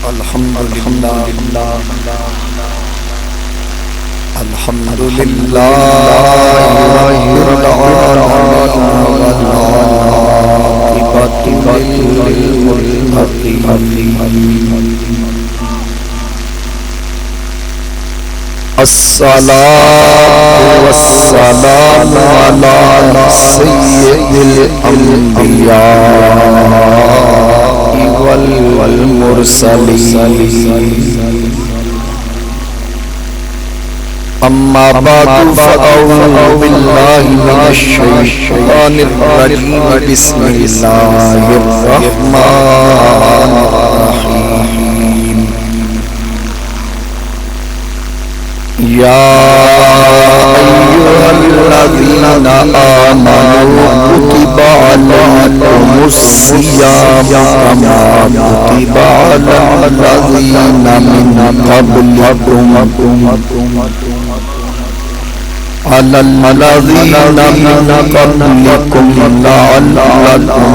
الحمدللہ الحمدللہ رب العالمین الصلاة والسلام على سيد الأنبياء والمرسلين أما بعد فأعوذ بالله من الشيطان الرجيم بسم الله الرحمن الرحيم يا أيها الذين آمنوا كتب عليكم الصيام كما كتب على الذين من قبلكم لعلكم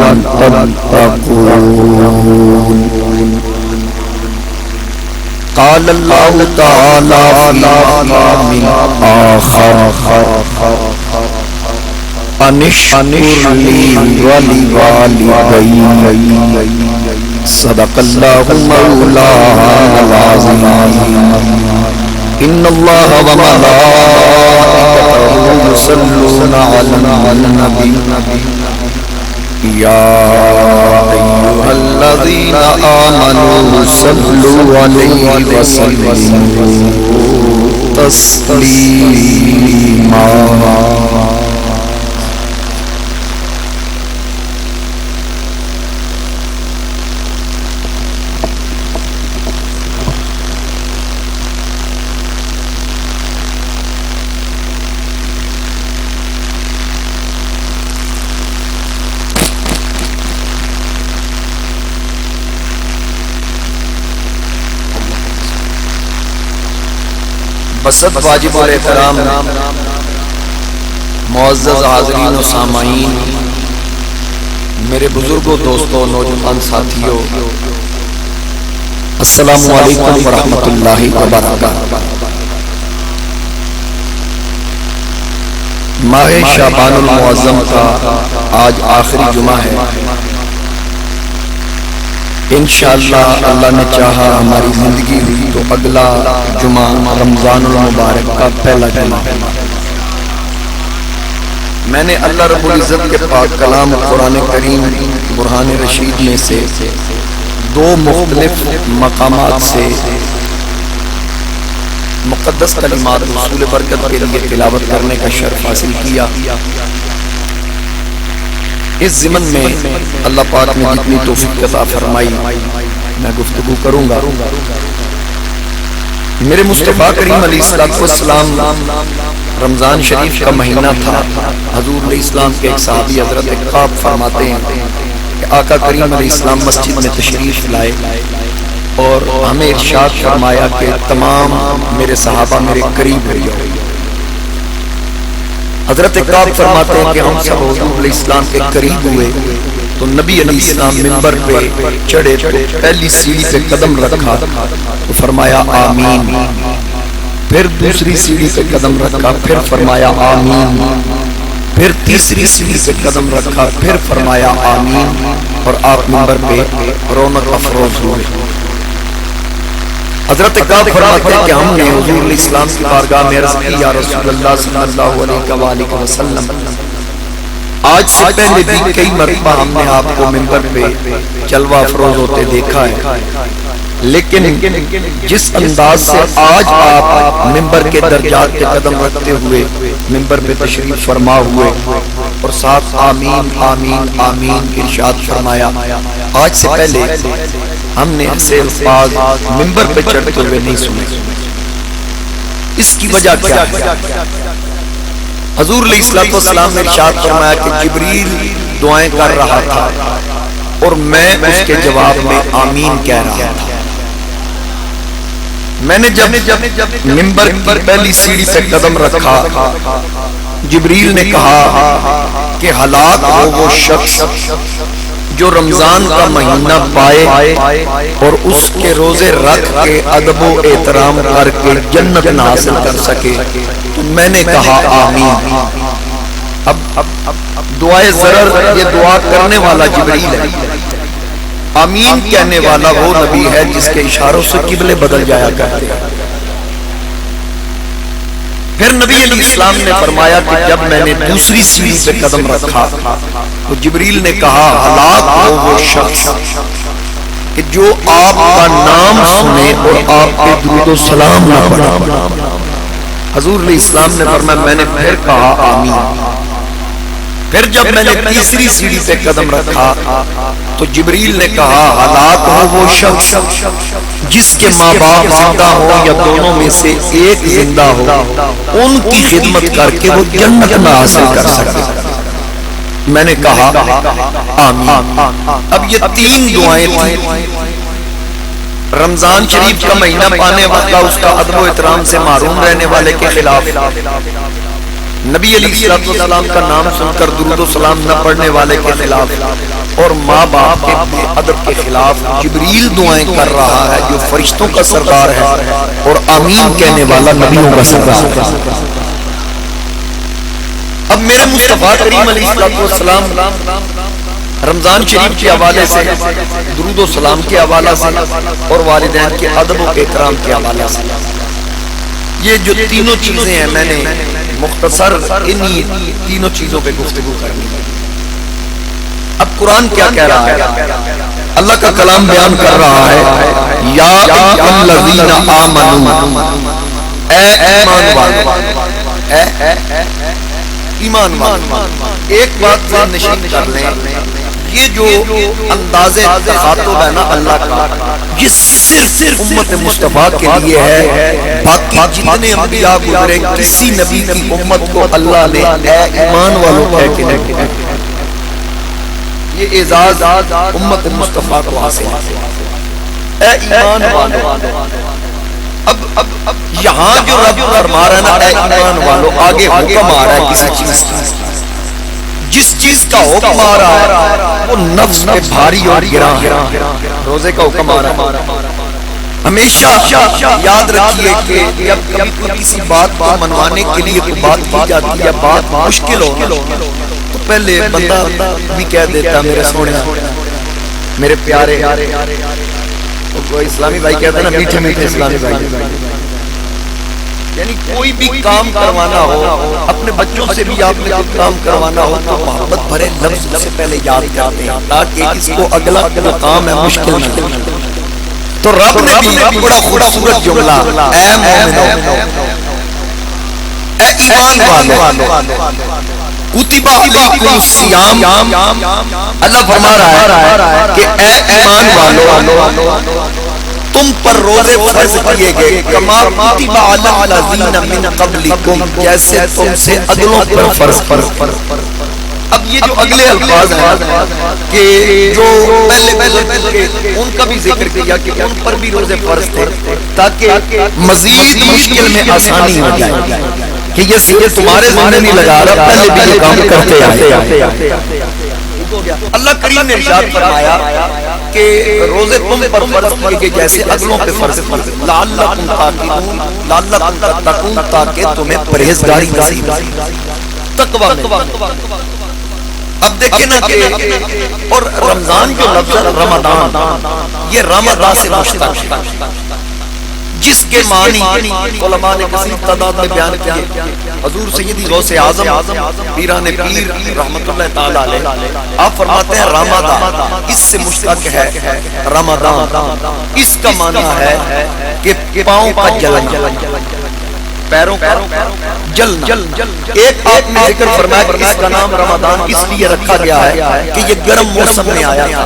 تتقون. قال الله تعالى في مقام آخر أن اشكر لي ولوالدي. صدق الله مولانا العظيم. إن الله وملائكته يصلون على النبي يا أيها الذين آمنوا صلوا عليه وسلموا تسليما. بسط واجب الاحترام معزز حاضرین و سامعین، میرے بزرگوں، دوستوں، نوجوان ساتھیوں، السلام علیکم ورحمۃ اللہ وبرکاتہ. ماہ شعبان المعظم کا آج آخری جمعہ ہے. انشاءاللہ اللہ نے چاہا ہماری زندگی ہوئی تو اگلا جمعہ رمضان المبارک کا پہلا جمعہ. میں نے اللہ رب العزت کے پاک کلام قرآن کریم برہان رشید میں سے دو مختلف مقامات سے مقدس کلمات حصول برکت کے لیے تلاوت کرنے کا شرف حاصل کیا. اس ضمن میں اللہ پاک نے جتنی توفیق عطا فرمائی میں گفتگو کروں گا. میرے مصطفیٰ کریم علیہ السلام رمضان شریف کا مہینہ تھا. حضور علیہ السلام کے ایک صحابی حضرت کعب فرماتے ہیں کہ آقا کریم علیہ السلام مسجد میں تشریف لائے اور ہمیں ارشاد فرمایا کہ تمام میرے صحابہ میرے قریب ہو جاؤ. حضرت کعب فرماتے ہیں کہ ہم سب حضور علیہ السلام کے قریب ہوئے تو نبی علیہ السلام منبر پہ چڑھے تو پہلی سیڑھی پہ قدم رکھا تو فرمایا آمین. پھر دوسری سیڑھی پہ قدم رکھا پھر فرمایا آمین. پھر تیسری سیڑھی پہ قدم رکھا پھر فرمایا آمین. اور آپ منبر پہ رونق افروز ہوئے. حضرت کعب فرماتے ہیں کہ ہم نے حضور علیہ السلام کی بارگاہ میں عرض کی یا رسول اللہ صلی اللہ علیہ وسلم آج سے پہلے بھی کئی مرتبہ ہم نے آپ کو منبر پہ جلوہ افروز ہوتے دیکھا ہے، لیکن جس انداز سے آج آپ منبر کے درجات کے قدم رکھتے ہوئے منبر پہ تشریف فرما ہوئے اور ساتھ آمین آمین آمین ارشاد فرمایا، آج سے پہلے ہم نے ایسے الفاظ منبر پہ چڑھتے ہوئے نہیں سنے. اس کی وجہ کیا ہے؟ حضور علیہ السلام نے ارشاد فرمایا کہ جبریل دعائیں کر رہا تھا اور میں اس کے جواب میں آمین کہہ رہا تھا. میں نے جب منبر پر پہلی سیڑھی پہ قدم رکھا جبریل نے کہا کہ ہلاک ہو وہ شخص جو رمضان کا مہینہ پائے اور اس کے روزے رکھ کے ادب و احترام کر کے جنت نہ حاصل کر سکے، تو میں نے کہا آمین۔ اب دعائے ضرر یہ دعا کرنے والا جبریل ہے، آمین کہنے والا وہ نبی ہے جس کے اشاروں سے قبلے بدل جایا کرتے ہیں۔ پھر نبی علیہ السلام نے فرمایا کہ جب میں نے دوسری سیڑھی پہ قدم رکھا تو جبریل نے کہا ہلاک ہو وہ شخص کہ جو آپ کا نام سنے اور آپ کے درود و سلام نہ پڑھے۔ حضور علیہ السلام نے فرمایا میں نے پھر کہا آمین۔ پھر جب میں نے تیسری سیڑھی پہ قدم رکھا تو جبریل نے کہا ہلاک ہو وہ شخص جس کے ماں باپ زندہ ہو یا دونوں میں سے ایک زندہ ہو، ان کی خدمت کر کے وہ جنت نہ حاصل کر سکے۔ میں نے کہا آمین۔ اب یہ تین دعائیں تھیں۔ رمضان شریف کا مہینہ پانے والا اس کا ادب و احترام سے محروم رہنے والے کے خلاف، نبی علیہ السلام کا نام سن کر درود و سلام نہ پڑھنے والے کے خلاف، اور ماں باپ کے بے ادب کے خلاف جبریل دعائیں کر رہا ہے جو فرشتوں کا سردار ہے اور آمین کہنے والا نبیوں کا سردار ہے۔ اب میرے مصطفیٰ کریم علیہ السلام رمضان شریف کے حوالے سے، درود و سلام کے حوالے سے اور والدین کے ادب و احترام کے حوالے سے، یہ جو تینوں چیزیں ہیں میں نے مختصر انہی تینوں چیزوں پہ گفتگو کرنی ہے۔ اب قرآن کیا کہہ رہا ہے؟ اللہ کا کلام بیان کر رہا ہے یا ایھا الذین آمنوا، اے ایمان والو، اے ایمان والو۔ ایک بات ذہن نشین کر لیں، یہ جو انداز تخاطب ہے نا اللہ کا، یہ صرف امت مصطفیٰ کے لیے ہے۔ باقی جتنے انبیاء گزرے کسی نبی کی امت کو اللہ نے اے ایمان والوں کہہ کے نہیں کہا۔ یہ اعزاز امت مصطفیٰ کو حاصل ہے، اے ایمان والوں۔ اب یہاں جو رب فرما رہا ہے نا اے ایمان والوں، آگے حکم آ رہا ہے کسی چیز کا، جس چیز کا حکم آ رہا ہے وہ نفس پہ بھاری اور گراں ہے۔ روزے کا حکم آ رہا ہے۔ ہمیشہ یاد رکھیے کہ جب کبھی کوئی کسی بات کو منوانے کے لیے کوئی بات کی جاتی ہے، بات مشکل ہو تو پہلے بندہ بھی کہہ دیتا میرے سونے میرے پیارے، اسلامی بھائی کہتے ہیں نا میٹھے میٹھے اسلامی بھائی، یعنی کوئی بھی کام کروانا ہو، اپنے بچوں سے بھی آپ نے کام کروانا ہو تو محبت بھرے لفظ سے پہلے یاد کرتے ہیں تاکہ اس کو اگلا کام ہے مشکل نہ ہو۔ تو رب نے بھی بڑا خوبصورت جملہ اے مومنو، اے ایمان والو، کتب علیکم الصیام، اللہ فرما رہا ہے کہ اے ایمان والو تم پر روزے فرض کیے گئے کما کتب علی الذین من قبلکم، جیسے تم سے اگلوں پر فرض پر۔ اب یہ جو اگلے الفاظ ہیں کہ جو پہلے ان کا بھی ذکر کیا کہ ان پر بھی روزے فرض تھے تاکہ مزید مشکل میں آسانی ہو جائے کہ یہ صرف تمہارے ذمہ نہیں لگا رہا، پہلے بھی یہ کام کرتے آئے۔ اللہ کریم نے ارشاد فرمایا کہ روزے تم پر فرض کیے گئے جیسے اگلوں پہ فرض پر، لعلکم تتقون، لعلکم تتقون، تاکہ تمہیں پرہیزگاری نصیب ہو، تقویٰ ملے۔ اب دیکھیں نا کہ اور رمضان جو لفظ رمضان، یہ رمضان سے مشتق ہے جس کے معنی علماء نے کثیر تعداد میں بیان کیے۔ حضور سیدی غوث اعظم پیران پیر رحمت اللہ تعالی علیہ آپ فرماتے ہیں رمضان اس سے مشتق ہے رمضان، اس کا معنی ہے کہ پاؤں کا جلنا، پیروں کا جلنا۔ ایک آپ نے ذکر فرمایا کہ اس کا نام رمضان اس لیے رکھا گیا ہے کہ یہ گرم موسم میں آیا تھا،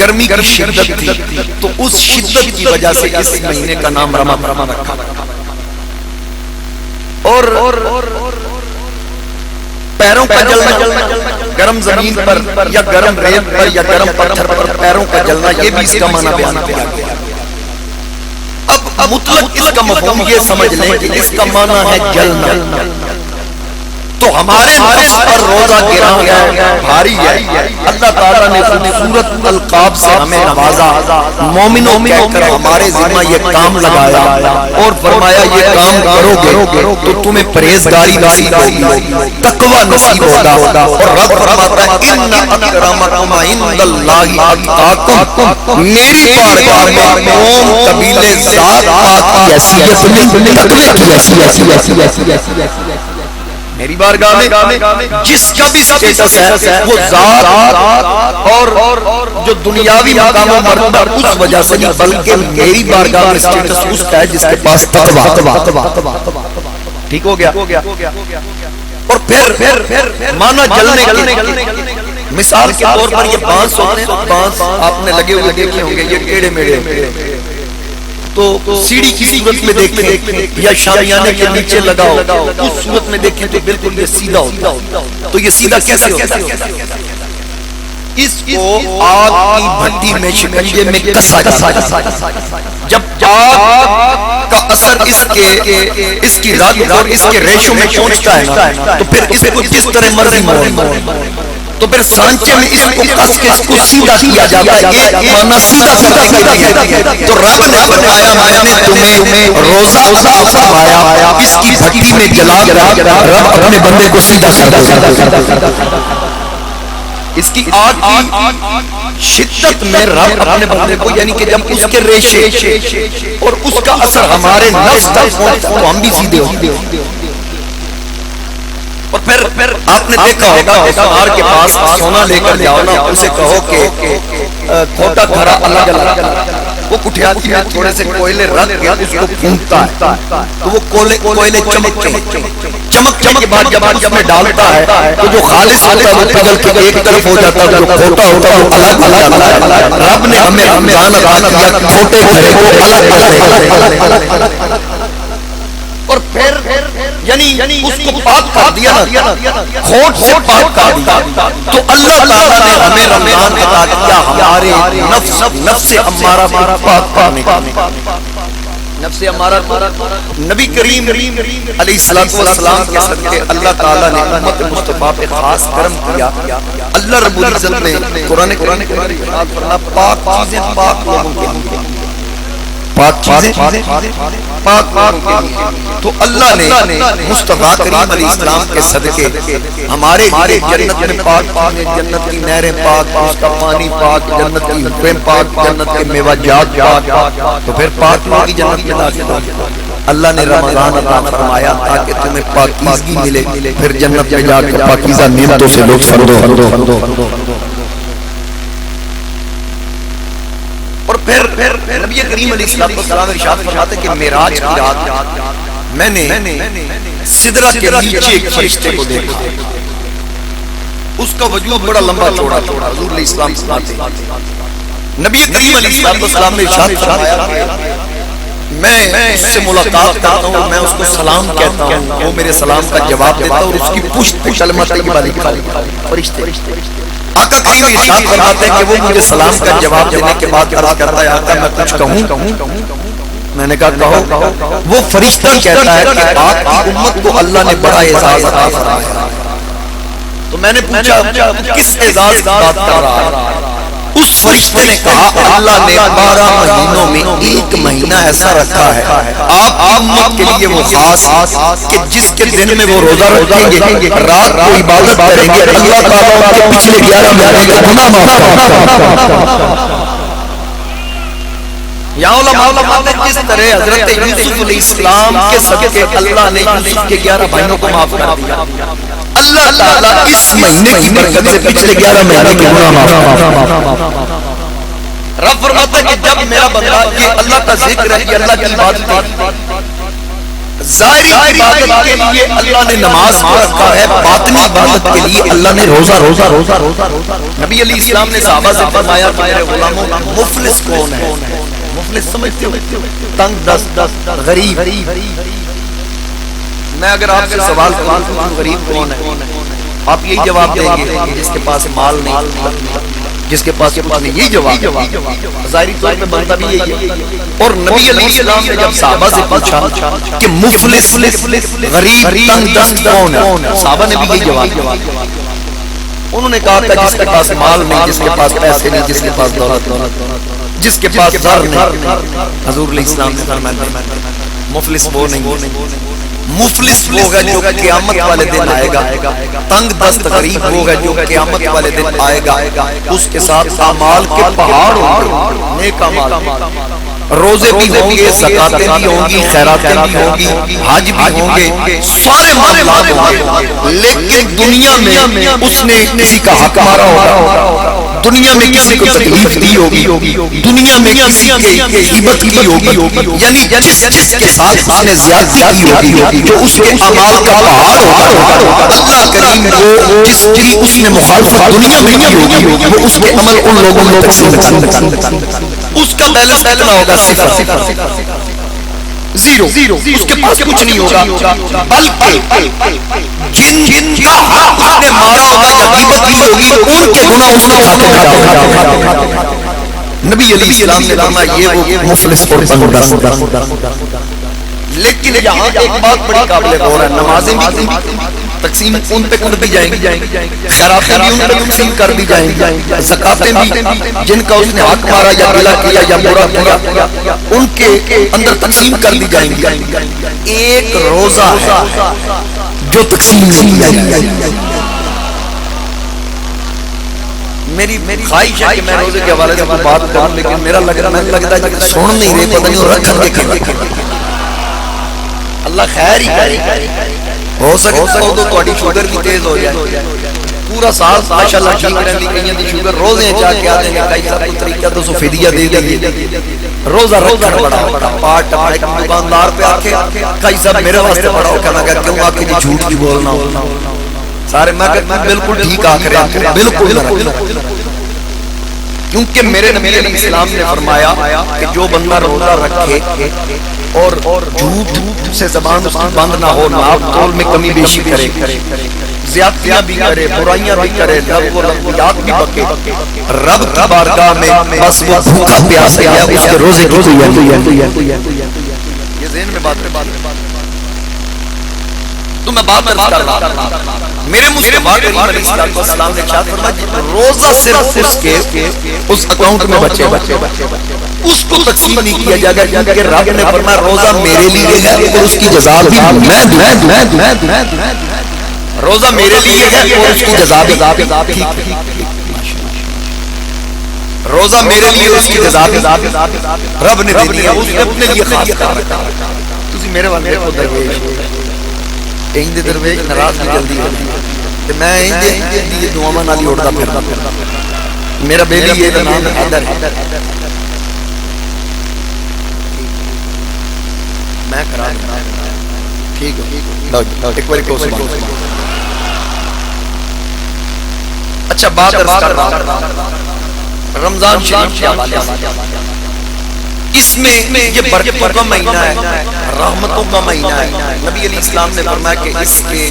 گرمی کی شدت تھی، تو اس شدت کی وجہ سے اس مہینے کا نام رمضان رکھا۔ اور پیروں کا جلنا، گرم زمین پر یا گرم ریت پر یا گرم پتھر پر پیروں کا جلنا، یہ بھی اس کا معنی بیان کیا گیا۔ اب مطلق اس کا مفہوم یہ سمجھ لیں کہ اس کا معنی ہے جلنا، تو ہمارے نفس پر روزہ گرا ہے بھاری ہے. اللہ تعالیٰ نے خوبصورت القاب سے ہمیں نوازا. مومنوں کہہ کر ہمارے ذمہ یہ کام لگایا اور فرمایا یہ کام کرو گے تو تمہیں پرہیزگاری نصیب ہوگی, تقوی نصیب ہوگا. اور رب فرماتا ہے ان اکرمکم عند اللہ اتقاکم, میری بارگاہ میں قوم قبیلے ذات پات کی حیثیت میں تقوی کی حیثیت میری بارگاہ میں جس کا بھی سٹیٹس ہے وہ ذات اور جو دنیاوی مقام و مرتبہ اس وجہ سے نہیں بلکہ میری بارگاہ میں سٹیٹس اس کا ہے جس کے پاس تقوی. ٹھیک ہو گیا. اور پھر مانا جلنے کی مثال کے طور پر یہ بانس ہوتے ہیں, بانس آپ نے لگے ہوئے دیکھے ہوں گے, یہ ٹیڑھے میڑھے تو سیڑھی کی صورت میں دیکھیں یا شامیانے کے نیچے لگاؤ اس صورت میں دیکھیں تو بالکل یہ سیدھا ہوتا. تو یہ سیدھا کیسے ہوتا ہے؟ اس کو آگ کی بھٹی میں شکنجے میں کسا جاتا ہے. جب آگ کا اثر اس کی رگ اور اس کے ریشوں میں پہنچتا ہے تو پھر اس کو جس طرح مرضی موڑ تو پھر سانچے میں اس کو کس کے اس کو سیدھا کیا جاتا ہے. ایک معنی سیدھا کرنے کے لیے تو رب نے فرمایا میں نے تمہیں روزہ عطا فرمایا, اس کی بھٹی میں جلا کر رب اپنے بندے کو سیدھا کرتا. اس کی آگ کی شدت میں رب اپنے بندے کو, یعنی کہ جب اس کے ریشے اور اس کا اثر ہمارے نفس تک پہنچتا تو ہم بھی سیدھے ہوتے. اور پھر آپ نے دیکھا ہوگا سونار کے پاس سونا لے کر جاؤ نا, اسے کہو کہ کھوٹا کھرا الگ الگ, وہ کٹھیاتی میں تھوڑے سے کوئلے رکھ کے اس کو پھونکتا ہے تو وہ کوئلے چمکنے کے بعد جب میں ڈالتا ہے تو جو خالص ہوتا ہے وہ پگھل کے ایک طرف ہو جاتا ہے, جو کھوٹا ہوتا ہے وہ الگ الگ جاتا ہے. رب نے ہمیں رمضان عطا کیا کھوٹے کھرے کو الگ الگ. اور پھر یعنی اس کو پاک کر دیا نا, کھوٹ سے پاک کر دیا. تو اللہ تعالیٰ نے ہمیں رمضان عطا کیا ہمارے نفس امارہ پاک کرنے کا. نفس امارہ نبی کریم علیہ السلام کے صدقے اللہ تعالیٰ نے امت مصطفیٰ پہ خاص کرم کیا. اللہ رب العزت نے قرآن پاک چیزیں پاک لوگوں کے لیے, پاک چیزیں پاک لوگوں کے لیے. تو اللہ نے مصطفیٰ کریم علیہ السلام کے صدقے ہمارے لیے جنت میں پاک چیزیں, جنت کی نہریں پاک, اس کا پانی پاک, جنت کی حوریں پاک, جنت کے میوہ جات پاک. تو پھر پاک لوگوں کی جنت میں داخل ہو. اللہ نے رمضان عطا فرمایا تاکہ تمہیں پاکیزگی ملے, پھر جنت میں جا کر پاکیزہ نعمتوں سے لوگ سردو. اور پھر نبی کریم علیہ السلام ارشاد فرماتے کہ معراج کی رات میں نے سدرہ کے نیچے ایک فرشتے کو دیکھا, اس کا وجود بڑا لمبا چوڑا. حضور علیہ السلام فرماتے نبی کریم علیہ السلام نے ارشاد فرمایا میں اس سے ملاقات کرتا ہوں, میں اس کو سلام کہتا ہوں, وہ میرے سلام کا جواب دیتا ہے اور اس کی پشت پہ کلمہ طیبہ لکھا فرشتے. آقا کریم ارشاد فرماتے ہیں کہ وہ مجھے سلام کا جواب دینے کے بعد عرض کرتا ہے آقا میں کچھ کہوں. میں نے کہا کہو. وہ فرشتہ کہتا ہے کہ آپ کی امت کو اللہ نے بڑا اعزاز عطا فرمایا. تو میں نے پوچھا کس اعزاز کی بات کر رہا ہے؟ اس فرشتے نے کہا اللہ نے 12 مہینوں میں ایک مہینہ ایسا رکھا ہے آپ امت کے لیے وہ خاص کہ جس کے دن میں وہ روزہ رکھیں گے, رات کو عبادت کریں گے, اللہ تعالیٰ ان کے پچھلے 11 مہینے کا گناہ معاف کرتا. یا علماء نے جس طرح حضرت یوسف علیہ السلام کے صدقے اللہ نے یوسف کے 11 بھائیوں کو معاف کر دیا, اللہ تعالیٰ اس مہینے کی برکت سے پچھلے 11 مہینے کے گناہ معاف کرتا. رب فرماتا ہے کہ جب میرا بندہ یہ اللہ کا ذکر ہے, یہ اللہ کی عبادت ہے, ظاہری عبادت کے لیے اللہ نے نماز کو رکھا ہے, باطنی عبادت کے لیے اللہ نے روزہ. نبی علیہ السلام نے صحابہ سے فرمایا کہ میرے غلاموں مفلس کون ہے؟ مفلس سمجھتے ہو تنگ دست غریب. میں اگر آپ سے سوال کروں غریب کون ہے, آپ یہی جواب دیں گے جس کے پاس مال نہیں. جس کے پاس کچھ نہیں، یہی جواب ظاہری طور پہ بنتا بھی یہی ہے۔ اور نبی علیہ السلام نے جب صحابہ سے پوچھا کہ مفلس غریب تنگ دست کون ہے، صحابہ نے بھی یہی جواب دیا۔ انہوں نے کہا تھا جس کے پاس مال نہیں، جس کے پاس پیسے نہیں، جس کے پاس دولت نہیں، جس کے پاس زر نہیں۔ حضور علیہ السلام نے فرمایا مفلس وہ نہیں، مفلس وہ ہے جو قیامت والے دن آئے گا، تنگ دست غریب وہ ہے جو قیامت والے دن آئے گا، اس کے ساتھ اعمال کے پہاڑ ہوں گے، نیک اعمال، روزے بھی ہوں گے، زکاتیں بھی ہوں گی، خیراتیں بھی ہوں گی، حج بھی ہوں گے، سارے معاملات ہوں گے، لیکن دنیا میں اس نے کسی کا حق مارا ہوگا، دنیا میں کسی کو تکلیف دی ہوگی، دنیا میں کسی کی غیبت کی ہوگی، یعنی جس کے ساتھ اس نے زیادتی کی ہوگی، جو اس کے اعمال کا پہاڑ ہوگا، اللہ کریم وہ جس کی اس نے مخالفت دنیا میں کی ہوگی، وہ اس کے عمل ان لوگوں میں تقسیم کرتا، اس کا بیلنس کتنا ہوگا؟ صفر، زیرو، اس کے پاس کچھ نہیں ہوگا، بلکہ جن کا حق اس نے مارا ہوگا یا غیبت کی ہوگی، ان کے گناہ اس کے کھاتے ہوگا۔ نبی علیہ السلام نے فرمایا یہ وہ مفلس اور تنگ دست۔ لیکن یہاں ایک بات بڑی قابل غور ہے، نمازیں بھی تقسیم ان پہ کر دی جائیں گی، خیراتیں بھی ان پہ تقسیم کر دی جائیں گی، زکاتیں بھی جن کا اس نے حق مارا یا گلا کیا یا برا کیا ان کے اندر تقسیم کر دی جائیں گی۔ ایک روزہ ہے جو تقسیم نہیں کیا جائے۔ میری خواہش ہے کہ میں روزے کے حوالے سے کوئی بات کروں، لیکن میرا لگتا ہے کہ سن نہیں رہے، پتہ نہیں رکھ کے اللہ خیر ہی کرے، ہو سکتا ہو تو تھوڑی شوگر بھی تیز ہو جائے، پورا سال ماشاءاللہ ٹھیک رہتی، کئیاں دی شوگر روزے چاہ کے آتے ہیں، کئی سب کو طریقہ تو فدیہ دے دیے، روزہ رکھنا بڑا پاٹ ایک دکاندار پہ آکے کئی سب میرے واسطے بڑا ہو، کہنا کہ کیوں آکے جی جھوٹ کی بولنا ہو، سارے میں کہتا ہوں بالکل ٹھیک آکھ رہے ہیں، بالکل نہ رکھنا، کیونکہ میرے نبی علیہ السلام نے فرمایا کہ جو بندہ روزہ رکھے اور جھوٹ سے زبان اس کی بند نہ ہو، ناپ تول میں کمی بیشی کرے، زیادتیاں بھی کرے، برائیاں بھی کرے، لغو و لغویات بھی بکے، رب کی بارگاہ میں بس وہ بھوکا پیاسا ہے، اس کے روزے کی کوئی یہ ذہن میں بات تو میں بات عرض کر رہا، میرے مصطفیٰ کریم علیہ السلام نے ارشاد فرمایا روزہ صرف اس کے اس اکاؤنٹ میں بچے اس کو تقسیم نہیں کیا جائے گا، کیونکہ رب نے فرمایا روزہ میرے لیے ہے اور اس کی جزا بھی میں دوں، روزہ میرے لیے ہے اور اس کی جزا بھی، روزہ میرے لیے اس کی جزا بھی رب نے دی ہے، اس نے اپنے لیے خاص کر رکھا۔ تسی میرے والے کو درویش ایندے درویش ناراض بھی جلدی تے میں ایندے دی دعاواں نال ہی اڑدا پھردا، میرا بیلی یہ نام حیدر ہے، میں کرا ٹھیک ہے، لو ایک بار کو سبحان اللہ۔ اچھا بات عرض کر رہا رمضان شریف کے حوالے سے، اس میں یہ برکتوں کا مہینہ ہے، رحمتوں کا مہینہ ہے، نبی علیہ السلام نے فرمایا کہ اس کے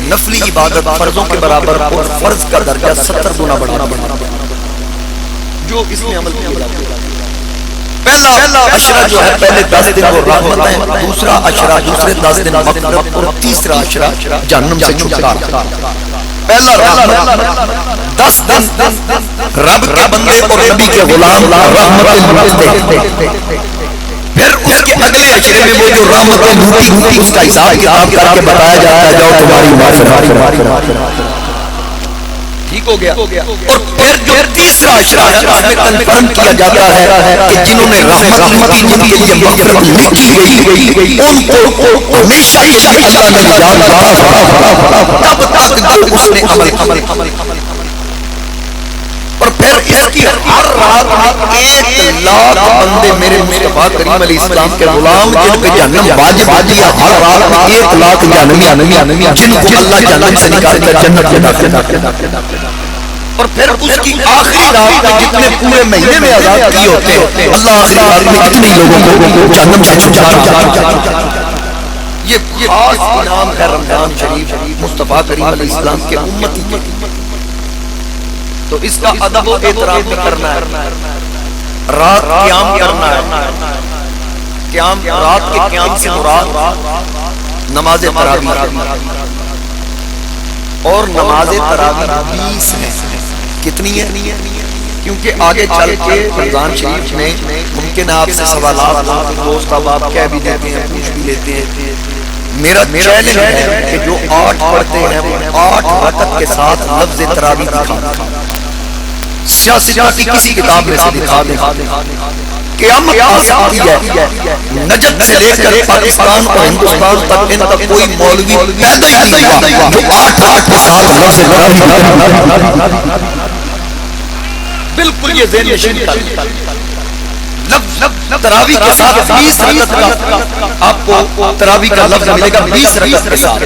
نفلی عبادت فرضوں کے برابر اور فرض کا درجہ 70 گنا بڑھا جو اس میں عمل کیا جاتا ہے۔ پہلا عشرہ جو ہے پہلے 10 دن وہ رحمت ہے، دوسرا عشرہ دوسرے 10 دن مغفرت اور تیسرا عشرہ جہنم سے چھٹکارا۔ پہلا رحمت 10 دن رب کے بندے اور نبی کے غلام رحمت لوٹتے، پھر اس کے اگلے عشرے میں وہ جو رحمتیں لوٹی اس کا حساب کتاب کر کے بتایا جاتا ہے، جاؤ تمہاری معافی ٹھیک ہو گیا، اور پھر جو تیسرا عشرہ ہے اس میں کنفرم کیا جاتا ہے کہ جنہوں نے رحمت لوٹی جن کے لیے مغفرت لکھی گئی ان کو ہمیشہ کے لیے اللہ نے نجات عطا تب تک جب اس نے عمل اور پھر اس کی ہر رات 1 لاکھ بندے میرے مصطفیٰ کریم علیہ السلام کے غلام جن پہ جہنم واجب ہے، ہر رات میں 1 لاکھ جہنمی جن کو اللہ جہنم سے نکال کر جنت میں داخل، اور پھر اس کی آخری رات میں جتنے پورے مہینے میں آزاد کیے ہوتے ہیں اللہ آخری رات میں کتنے لوگوں کو جہنم سے چھٹکارا۔ یہ خاص انعام ہے رمضان شریف مصطفیٰ کریم علیہ السلام کے امتی کے، تو اس کا ادب و احترام بھی کرنا ہے، رات قیام کرنا ہے۔ قیام، رات کے قیام سے مراد نماز تراویح اور نماز تراویح 20 ہے۔ کتنی ہے؟ کیونکہ آگے چل کے رمضان شریف میں ممکن ہے آپ سے سوالات دوست آپ کہہ بھی دیتے ہیں، پوچھ بھی لیتے ہیں۔ میرا چیلنج ہے کہ جو 8 پڑھتے ہیں وہ 8 رکعت کے ساتھ لفظ تراویح دکھا دیں، سیاستہ کی کسی کتاب میں سے دکھا دیں۔ قیامت آ سکتی ہے، نجد سے لے کر پاکستان اور ہندوستان تک ان تک کوئی مولوی پیدا ہی نہیں ہوا جو 8 کے ساتھ لفظ تراویح بالکل یہ ذہن نشین کر لفظ تراویح کے ساتھ 20 رکعت کا آپ کو تراویح کا لفظ ملے گا، 20 رکعت کے ساتھ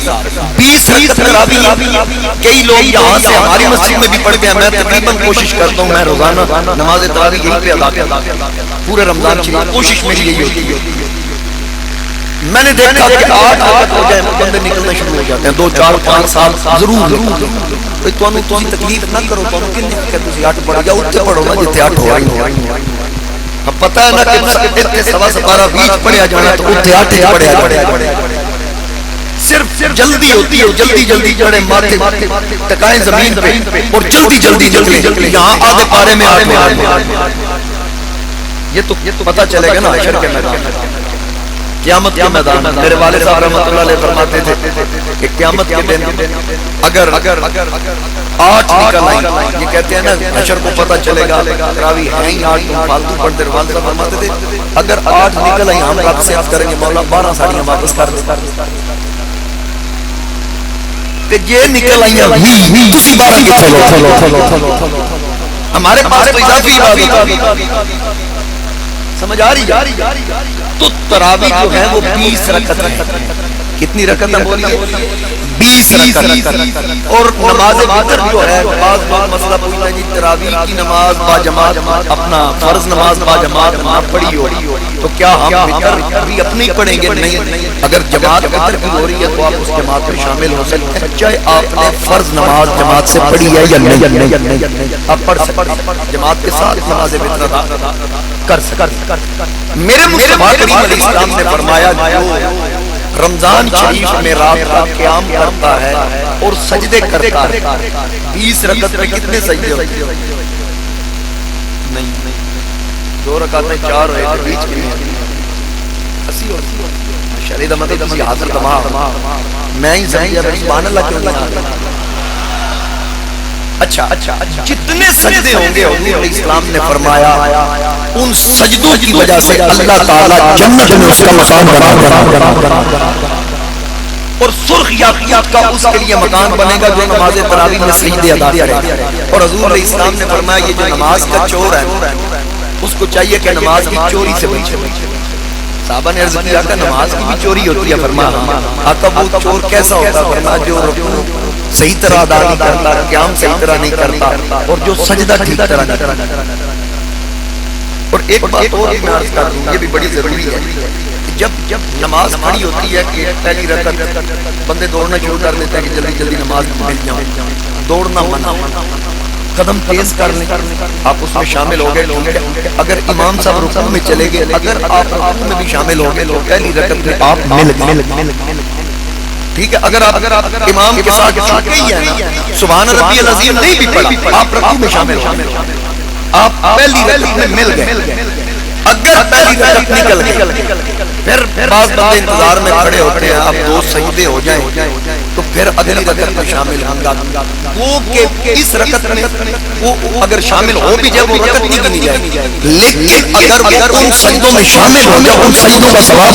20 رکعت تراویح۔ کئی لوگ یہاں سے ہماری مسجد میں بھی پڑھتے ہیں، میں تقریباً کوشش کرتا ہوں میں روزانہ نماز تراویح یہیں پہ ادا کرتا ہوں، پورے رمضان کی کوشش میری یہی ہوتی ہے۔ میں نے دیکھا کہ 8 رکعت ہو جائے بندے نکلنا شروع ہو جاتے ہیں، 2 4 5 سال ضرور تھی تکلیف نہ کرو، تھی 8 پڑھ جاؤ، اتنے پڑھو نا جتنے 8 ہو رہی۔ اب پتہ ہے نا کہ اتنے 17 20 پڑھیا جانا تو اتنے 8 پڑھیا جانا، صرف جلدی ہوتی ہے، جلدی جلدی پڑھے، ماتھے ٹکائیں زمین پہ اور جلدی جلدی نکلے، یہاں آدھے پارے میں 8 یہ تو پتہ چلے گا نا حشر کے میدان، قیامت کے میدان۔ میرے والد صاحب رحمۃ اللہ علیہ فرماتے تھے کہ قیامت کے دن اگر 8 نکل آئیں، یہ کہتے ہیں نا حشر کو پتہ چلے گا تراویح ہے ہی 8 فالتو پڑھتے، والد صاحب فرماتے تھے اگر 8 نکل آئیں ہم رب سے عرض کریں گے مولا 12 ساڑیاں واپس کر دے، تے یہ نکل آئیں 20 تسی 12 کے چلو، ہمارے پاس تو اضافی عبادت سمجھ آ رہی تو تراویح جو ہے وہ 20 رکعت ہے۔ کتنی رکعت ہے بولیے؟ 20 رکعت۔ اور نماز وتر جو ہے بعض لوگ مسئلہ پوچھتے ہیں جی تراویح کی نماز با جماعت اپنا فرض نماز با جماعت نہ پڑھی ہو تو کیا ہم وتر بھی اپنی پڑھیں گے؟ نہیں، اگر جماعت وتر کی ہو رہی ہے تو آپ اس جماعت میں شامل ہو سکتے ہیں، چاہے آپ نے فرض نماز جماعت سے پڑھی ہے یا نہیں، آپ پڑھ سکتے جماعت کے ساتھ نماز وتر ادا کر سکتے۔ میرے مصطفیٰ کریم علیہ السلام نے فرمایا جو رمضان شریف میں رات کا قیام کرتا ہے اور سجدے کرتا ہے، 20 رکعت میں کتنے سجدے ہوتے ہیں؟ نہیں، 2 رکعتیں 4 ہوئے تھے بیچ میں 80 ہوتی شرید مدد کسی حاضر دماغ میں ہی سجدہ سبحان اللہ کیوں نہیں آتا۔ اچھا جتنے سجدے ہوں گے حضور علیہ السلام نے فرمایا ان سجدوں کی وجہ سے اللہ تعالیٰ جنت میں اس کا مقام بنا اور سرخ یاقوت کا اس کے لیے مکان بنے گا جو نماز تراویح میں سجدے ادا کرے۔ اور حضور علیہ السلام نے فرمایا یہ جو نماز کا چور ہے اس کو چاہیے کہ نماز کی چوری سے بچے۔ صحابہ نے عرض کیا کہ نماز کی بھی چوری ہوتی ہے، فرمایا آقا وہ چور کیسا ہوتا؟ فرمایا جو رکوع صحیح طرح ادا نہیں کرتا، قیام صحیح طرح نہیں کرتا اور جو سجدہ ٹھیک طرح نہیں کرتا۔ اور ایک بات اور میں عرض کر دوں، یہ بھی بڑی ضروری ہے، جب نماز کھڑی ہوتی ہے کہ پہلی رکعت بندے دوڑنا شروع کر دیتے ہیں کہ جلدی جلدی نماز مل جاؤں، دوڑنا منع، قدم تیز کر لیں، آپ اس میں شامل ہو گئے۔ اگر امام صاحب رکوع میں چلے گئے، اگر آپ رکوع میں بھی شامل ہو گئے تو پہلی رکعت میں آپ مل گئے، ٹھیک ہے۔ اگر آپ امام کے ساتھ چھوٹے ہی ہیں نا سبحان ربی العظیم نہیں بھی پڑھا، آپ رکوع میں شامل ہو گئے، آپ پہلی رکعت میں مل گئے۔ اگر پہلی رکعت نکل گئی پھر بعض بندے انتظار میں کھڑے ہوتے ہیں آپ 2 سجدے ہو جائیں تو پھر اگلی رکعت میں شامل ہوں گا، وہ کہ اس رکعت میں وہ اگر شامل ہو بھی جائے وہ رکعت نہیں گنی جائے گی، لیکن اگر وہ ان سجدوں میں شامل ہو جائے ان سجدوں کا ثواب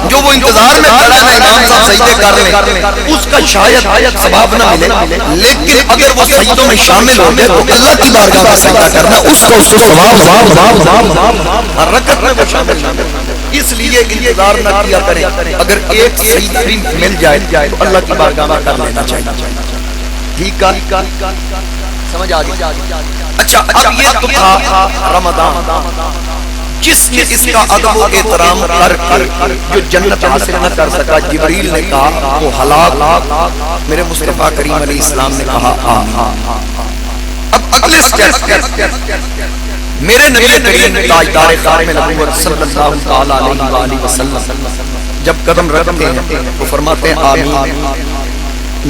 جو وہ انتظار میں کھڑا ہے امام صاحب سجدے کر لیں اس کا شاید ثواب نہ ملے، لیکن اگر وہ سجدوں میں شامل ہو گئے تو اللہ کی بارگاہ میں سجدہ کرنا اس کو ثواب رکعت میں وہ شامل نہ اس لیے انتظار نہ کیا کریں، اگر ایک سجدہ بھی مل جائے تو اللہ کی بارگاہ میں کر لینا چاہیے، ٹھیک ہے؟ سمجھ آ گئی؟ اچھا اب یہ تو تھا رمضان، جس نے اس کا ادب و احترام کر کے جو جنت حاصل نہ کر سکا، جبریل نے کہا وہ ہلاک، میرے مصطفیٰ کریم علیہ السلام نے کہا آمین۔ اب اگلے سٹیپ میرے نبی کریم تاجدار خاتم نبوت صلی اللہ تعالی علیہ وآلہ وسلم جب قدم رکھتے ہیں تو فرماتے ہیں آمین۔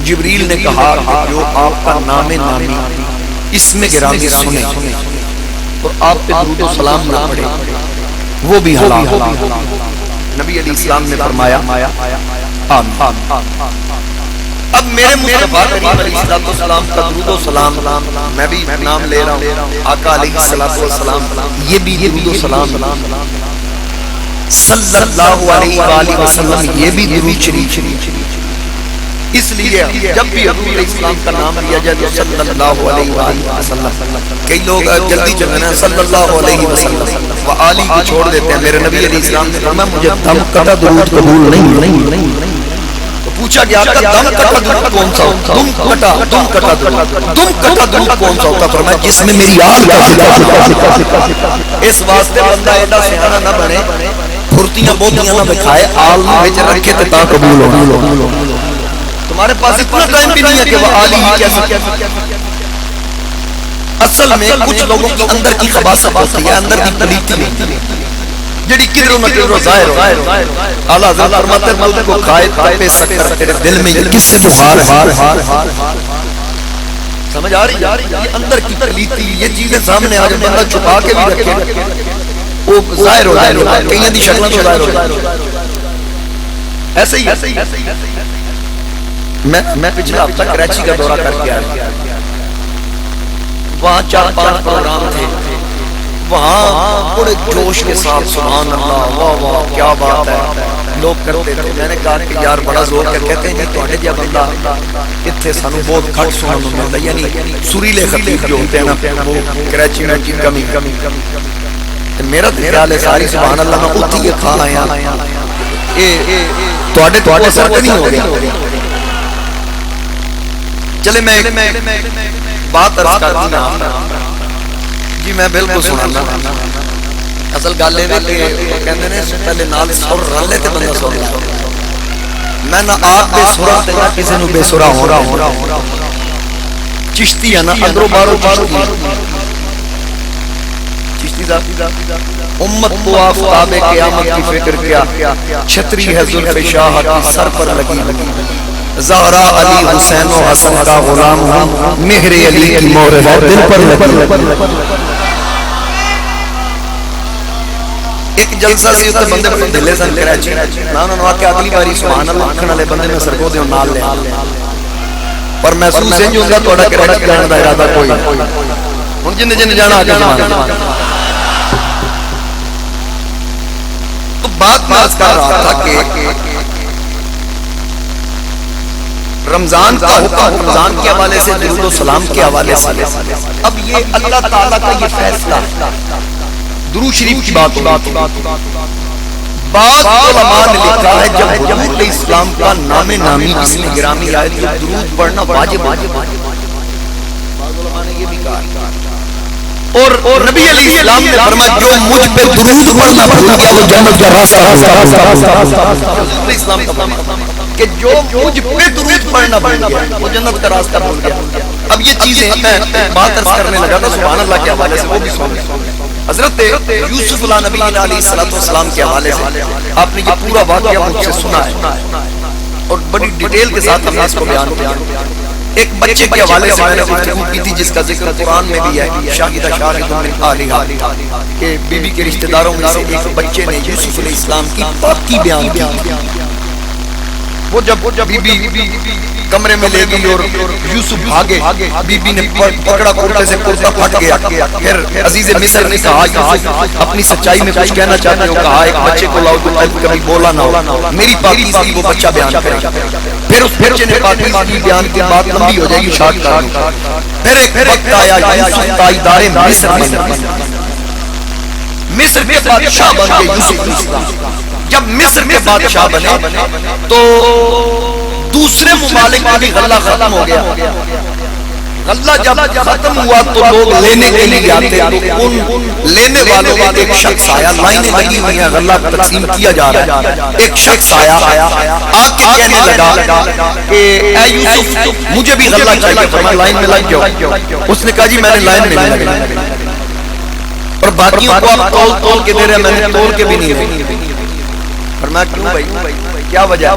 جبریل نے کہا کہ جو آپ کا نام نامی اس میں گرامی سنے اور آپ پہ درود و سلام نہ پڑھے وہ بھی ہلاک۔ نبی علیہ السلام نے فرمایا آمین۔ اب میرے مصطفیٰ کریم علیہ السلام کا درود و سلام میں بھی نام لے رہا ہوں، آقا علیہ السلام یہ بھی درود و سلام صلی اللہ علیہ وآلہ وسلم یہ بھی درود شریف۔ اس لیے جب بھی حضور علیہ السلام کا نام لیا جائے تو صلی اللہ علیہ وآلہ وسلم، کئی لوگ جلدی چلتے ہیں صلی اللہ علیہ وسلم وآلہ کو چھوڑ دیتے ہیں۔ میرے نبی علیہ السلام نے فرمایا مجھے دم کٹا درود قبول نہیں۔ تو پوچھا گیا کہ دم کٹا درود کون سا ہوتا؟ دم کٹا درود کون سا ہوتا؟ فرمایا جس میں میری آل کا ذکر۔ اس واسطے بندہ ایڈا سیانا نہ بنے، پھرتیاں بوتیاں نہ بکھائے، آل میں رکھے تو تا قبول ہونا۔ تمہارے پاس اتنا ٹائم بھی نہیں ہے کہ وہ آلی ہی کہہ سکے۔ اصل میں کچھ لوگوں کے اندر کی خباثت ہوتی ہے، اندر کی پلیتی ہے جڑی کدھروں نہ کدھروں ظاہر ہو۔ اعلیٰ حضرت فرماتے ہیں ملک کو کھائے تپے سکر تیرے دل میں یہ کس سے بخار ہے؟ سمجھ آ رہی ہے؟ یہ اندر کی پلیتی یہ چیزیں سامنے آ جائیں، بندہ چھپا کے بھی رکھے وہ ظاہر ہو جائے، کہیں دی شکلیں تو ظاہر ہو جائے۔ ایسے ہی میں پچھلا ہفتہ کراچی کا دورہ کر کے آیا، وہاں 4-5 پروگرام تھے، وہاں بڑے جوش کے ساتھ سبحان اللہ واہ واہ کیا بات ہے لوگ کرتے تھے۔ میں نے کہا کہ یار بڑا زور کر کہتے ہیں جی تواڈے جا بندہ اتنے سانو بہت گھٹ سنن نوں ملدا، یعنی سریلے خطیب جو ہوتے ہیں نا وہ کراچی میں کی کمی۔ میرا خیال ہے ساری سبحان اللہ میں اتھی یہ کھا آیا اے تواڈے سر تے نہیں ہو گیا۔ چلے میں بات عرض کر دینا جی، میں بالکل سنانا۔ اصل گل یہ کہ کہندے نے پہلے نال سر رلے تے بندہ سن لے، میں نہ آپ بے سرا تے نہ کسی نو بے سرا ہو رہا۔ چشتی ہے نا اندروں باہروں چشتی صاحب امت کو آفتاب قیامت کی فکر کیا، چھتری ہے زلف شاہ کی سر پر لگی، زہرا علی حسین و حسن کا غلام ہوں، مہر علی کی مہر ہے دل پر لگی۔ ایک جلسہ سی اتنے بندے بڑے دلے سن کراچی، میں انہوں نے آکے اگلی باری سبحان اللہ آنکھن والے بندے میں سرکو دے نال لے، پر محسوس ہی ہوں گا تھوڑا کراچی جانے دا ارادہ کوئی ہن جن جانا آگے جانا۔ تو بات میں کر رہا تھا کہ رمضان کا حکم رمضان کے حوالے سے، درود و سلام کے حوالے سے، اب یہ اللہ تعالیٰ کا یہ فیصلہ درود شریف کی بات بعض علماء نے لکھا ہے جب حضور علیہ السلام کا نام نامی اس میں گرامی آئے تو درود پڑھنا واجب ہے۔ بعض علماء نے یہ بھی کہا اور نبی علیہ السلام نے فرمایا جو مجھ پہ درود پڑھنا بھول گیا وہ جنت کا راستہ اسلام کا فرمان کہ جو مجھ پہ درود پڑھنا بھول گیا وہ جنت کا راستہ بھول گیا۔ اب یہ چیزیں میں بات عرض کرنے لگا تھا سبحان اللہ کے حوالے سے، وہ بھی سن حضرت یوسف علیہ نبی علیہ السلام کے حوالے سے آپ نے یہ پورا واقعہ مجھ سے سنا ہے اور بڑی ڈیٹیل کے ساتھ ہم نے اس کو بیان کیا۔ ایک بچے کے حوالے سے میں نے گفتگو کی تھی جس کا ذکر قرآن میں بھی ہے، شاہدہ شاہد من آلہا، کہ بی بی کے رشتہ داروں میں سے ایک بچے نے یوسف علیہ السلام کی پاکی بیان کی۔ وہ جب بی بی کمرے میں لے گئی اور یوسف بھاگے، بی بی نے پکڑا کرتے سے کرتا پھٹ گیا۔ پھر عزیز مصر نے کہا یوسف اپنی سچائی میں کچھ کہنا چاہتے ہو؟ کہا ایک بچے کو لاؤ جو کبھی بولا نہ ہو، میری پاکیزگی وہ بچہ بیان کرے۔ پھر اس بچے نے پاکیزگی بیان کی، بات لمبی ہو جائے گی شارٹ کر دوں۔ پھر ایک وقت آیا یوسف تاجدار مصر بن، مصر کے بادشاہ بن گئے یوسف علیہ السلام۔ جب مصر کے بادشاہ بنے تو دوسرے ممالک میں بھی غلہ ختم ہو گیا، غلہ جب ختم ہوا تو لوگ لینے کے لیے آتے، تو ان لینے والوں میں ایک شخص آیا، لائنیں لگی ہوئی ہیں، غلہ تقسیم کیا جا رہا ہے، ایک شخص آیا آ کے کہنے لگا کہ اے یوسف مجھے بھی غلہ چاہیے، فرمایا لائن میں لگ جاؤ۔ اس نے کہا جی میں نے لائن میں نہیں لگا، اور باقیوں کو آپ تول تول کے دے رہے ہیں، میں نے تول کے بھی نہیں دے۔ فرمایا کیوں بھائی، کیا وجہ؟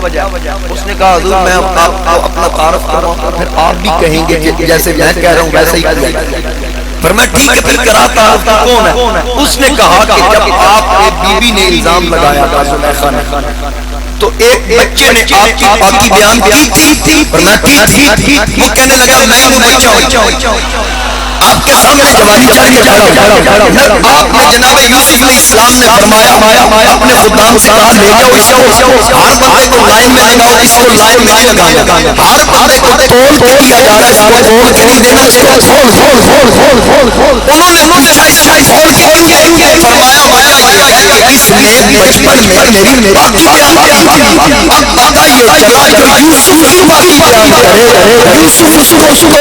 اس نے کہا حضور میں آپ کو اپنا تعارف کروں گا، پھر آپ بھی کہیں گے کہ جیسے میں کہہ رہا ہوں ویسے ہی کیا۔ فرمایا ٹھیک ہے پھر کرا تعارف، کون ہے؟ اس نے کہا کہ جب آپ کے بیوی نے الزام لگایا تھا زلیخا نے، تو ایک بچے نے آپ کی پاکی بیان کی تھی، فرمایا تھی، وہ کہنے لگا میں وہ بچہ ہوں۔ آپ کے سامنے جوانی چڑھ کے کھڑا ہوں، آپ نے جناب یوسف علیہ السلام نے فرمایا اپنے خدام سے کہا لے جاؤ اس کو، ہر بندے کو لائن میں لگاؤ، اس کو لائن میں نہیں لگانا، ہر بندے کو تول کے دیا جا رہا ہے، اس کو توڑ کے نہیں دینا، اس کو انہوں نے پوچھا اس کو کھول کے، فرمایا وجہ یہ ہے کہ اس نے بچپن میں میری باقی بیان کی، اب بتائیے چلا جو یوسف کی باقی بیان کرے، یوسف اس کو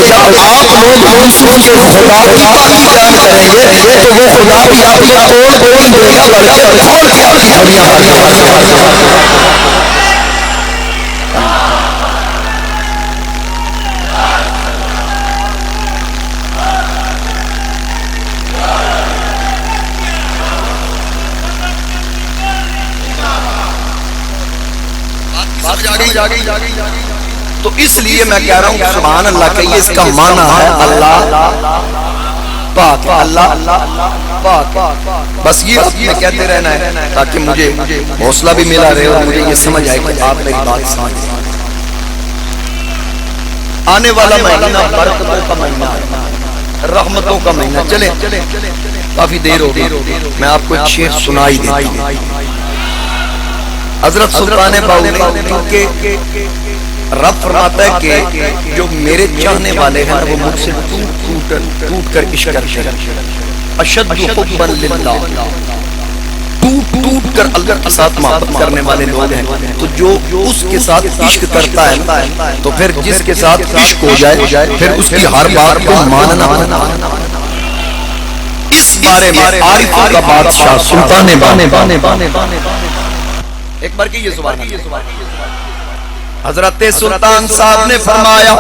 جب آپ لوگ یوسف کے خدا کی باقی بیان کریں گے تو وہ خدا بھی آپ کو توڑ کے نہیں دے گا بلکہ کھول کے آپ کی ہڈیاں تو اس لیے میں کہہ رہا ہوں سبحان اللہ کہیے، اس کا معنی ہے اللہ پاک، اللہ پاک۔ بس یہ میں کہتے رہنا ہے تاکہ مجھے حوصلہ بھی ملا رہے اور مجھے یہ سمجھ آئے کہ آپ میری بات سمجھ۔ آنے والا مہینہ برکتوں کا مہینہ، رحمتوں کا مہینہ۔ چلیں کافی دیر ہو گئی، میں آپ کو ایک شعر سنائی دیتا ہوں۔ حضرت سلطان باؤلی، کیونکہ رب فرماتا ہے کہ جو میرے چاہنے والے ہیں وہ مجھ سے ٹوٹ کر عشق کرتے ہیں، اشد حبا للہ، ٹوٹ کر اللہ کے ساتھ محبت کرنے والے لوگ ہیں۔ تو جو اس کے ساتھ عشق کرتا ہے تو پھر جس کے ساتھ عشق ہو جائے پھر اس کی ہر بات کو ماننا۔ اس بارے میں عارفوں کا بادشاہ سلطان بانے ایک بار کی یہ زبان حضرت سلطان صاحب نے فرمایا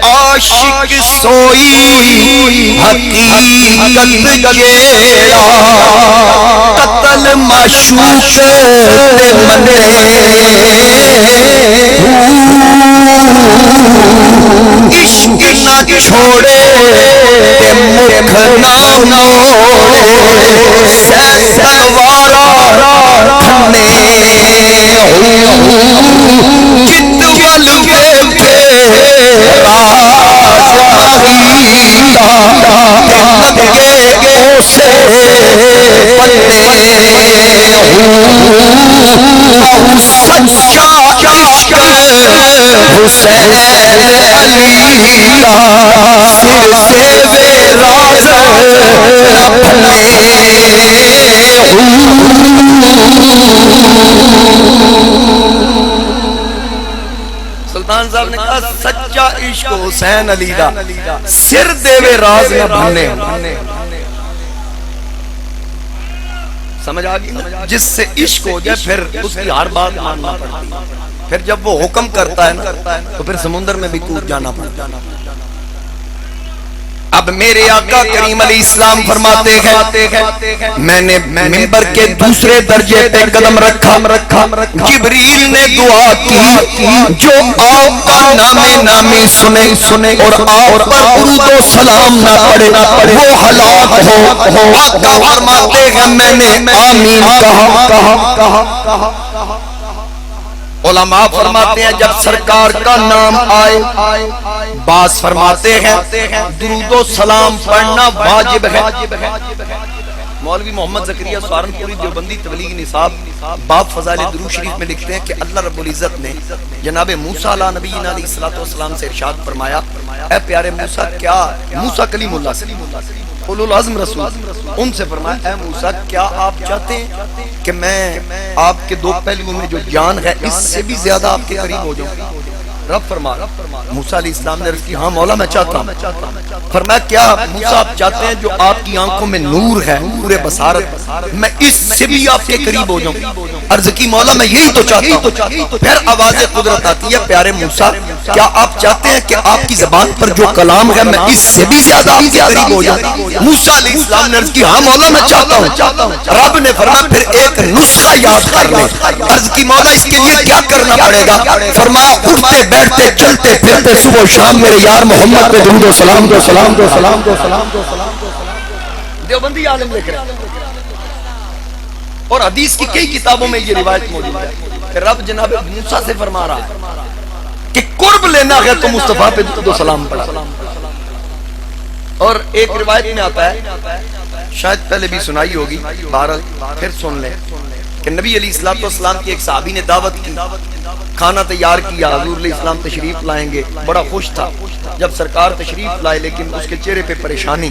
عاشق سوئی حقیقت جیڑا قتل معشوق تے منے عشق نہ چھوڑے تے مکھ نہ موڑے سیسن وارا کھنے جند والوے پہ راز آہیتا لگے اسے پنے سچا عشق حسین علی کا سر سے بے راز اپنے سلطان صاحب نے کہا سچا عشق حسین علی دا سر دے راز نہ بھنے۔ سمجھ آگئی نا؟ جس سے عشق ہو جائے پھر اس کی ہر بات ماننا پڑتی، پھر جب وہ حکم کرتا ہے نا تو پھر سمندر میں بھی کود جانا پڑتا۔ اب میرے آقا کریم علیہ السلام فرماتے ہیں میں نے منبر کے دوسرے درجے پہ قدم رکھا، جبریل نے دعا کی جو آپ کا نامی سنے اور آپ پر درود و سلام نہ پڑے وہ ہلاک ہو۔ آقا فرماتے ہیں میں نے آمین کہا۔ علماء فرماتے ہیں جب سرکار کا نام آئے، بعض فرماتے ہیں درود و سلام پڑھنا واجب ہے۔ مولوی محمد زکریا سہارنپوری دیوبندی تبلیغ نصاب باب فضائل درود شریف میں لکھتے ہیں کہ اللہ رب العزت نے جناب موسیٰ علیہ نبینا علیہ السلام سے ارشاد فرمایا اے پیارے موسیٰ، کیا موسیٰ کلیم اللہ سے اولو العزم رسول، ان سے فرمایا اے موسیٰ کیا آپ چاہتے ہیں کہ میں آپ کے دو پہلوؤں میں جو جان ہے اس سے بھی زیادہ آپ کے قریب ہو جاؤں؟ رب فرما موسیٰ علیہ السلام نے عرض کی ہاں مولا میں چاہتا ہوں۔ فرمایا کیا موسیٰ آپ چاہتے ہیں جو آپ کی آنکھوں میں نور ہے، نور بصارت، میں اس سے بھی آپ کے قریب ہو جاؤں؟ عرض کی مولا میں یہی تو چاہتا ہوں۔ پھر آواز قدرت آتی ہے پیارے موسیٰ کیا آپ چاہتے ہیں کہ آپ کی زبان پر جو کلام ہے میں اس سے بھی زیادہ آپ کے قریب ہو جاؤں؟ موسیٰ علیہ السلام نے عرض کی ہاں مولا میں چاہتا ہوں۔ رب نے فرمایا پھر ایک نسخہ یاد کر لیں۔ عرض کی مولا اس کے لیے کیا کرنا پڑے گا؟ فرمایا اٹھتے بیٹھتے چلتے پھرتے صبح و شام میرے یار محمد پہ درود و سلام دو سلام دو سلام دو سلام دو سلام دو سلام دو۔ دیوبندی عالم لکھ رہے ہیں اور حدیث کی کئی کتابوں میں یہ روایت موجود ہے کہ رب جناب موسیٰ سے فرما رہا ہے کہ قرب لینا ہے تو مصطفیٰ پہ درود و سلام پڑھا۔ اور ایک روایت میں آتا ہے شاید پہلے بھی سنائی ہوگی، بہرحال پھر سن لیں کہ نبی علیہ السلام کی ایک صحابی نے دعوت کی، کھانا تیار کیا، حضور علیہ السلام تشریف لائیں گے، بڑا خوش تھا جب سرکار تشریف لائے، لیکن اس کے چہرے پہ پریشانی،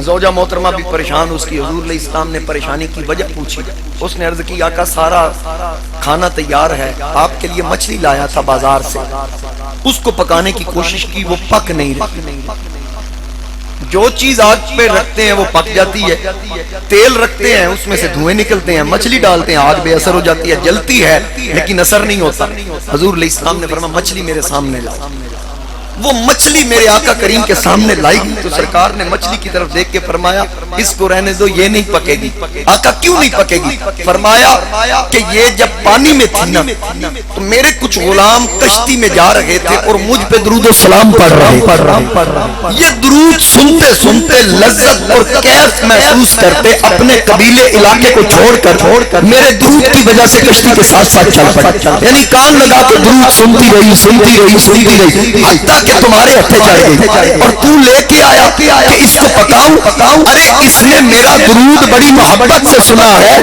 زوجہ محترمہ بھی پریشان، اس کی حضور علیہ السلام نے پریشانی کی وجہ پوچھی، اس نے عرض کی آقا سارا کھانا تیار ہے، آپ کے لیے مچھلی لایا تھا بازار سے، اس کو پکانے کی کوشش کی وہ پک نہیں رہی، جو چیز آگ پہ رکھتے ہیں وہ پک جاتی ہے، تیل رکھتے ہیں اس میں سے دھوئیں نکلتے ہیں، مچھلی ڈالتے ہیں آگ بے اثر ہو جاتی ہے، جلتی ہے لیکن اثر نہیں ہوتا۔ حضور علیہ السلام نے فرمایا مچھلی میرے سامنے لاؤ۔ وہ مچھلی میرے آقا کریم کے سامنے لائی گئی تو سرکار نے مچھلی کی طرف دیکھ کے فرمایا اس کو رہنے دو، یہ نہیں پکے گی۔ آقا کیوں نہیں پکے گی؟ فرمایا کہ یہ جب پانی میں تھی نا تو میرے کچھ غلام کشتی میں جا رہے تھے اور مجھ پہ درود و سلام پڑھ رہے، یہ درود سنتے سنتے لذت اور کیف محسوس کرتے اپنے قبیلے علاقے کو چھوڑ کر میرے درود کی وجہ سے کشتی کے ساتھ ساتھ چل پڑے، یعنی کان لگا کے درود سنتی رہی حتیٰ کہ تمہارے ہتھے چڑھ گئی اور تو لے کے آیا کہ اس کو پکاؤں۔ ارے اس نے میرا درود بڑی محبت سے سنا ہے،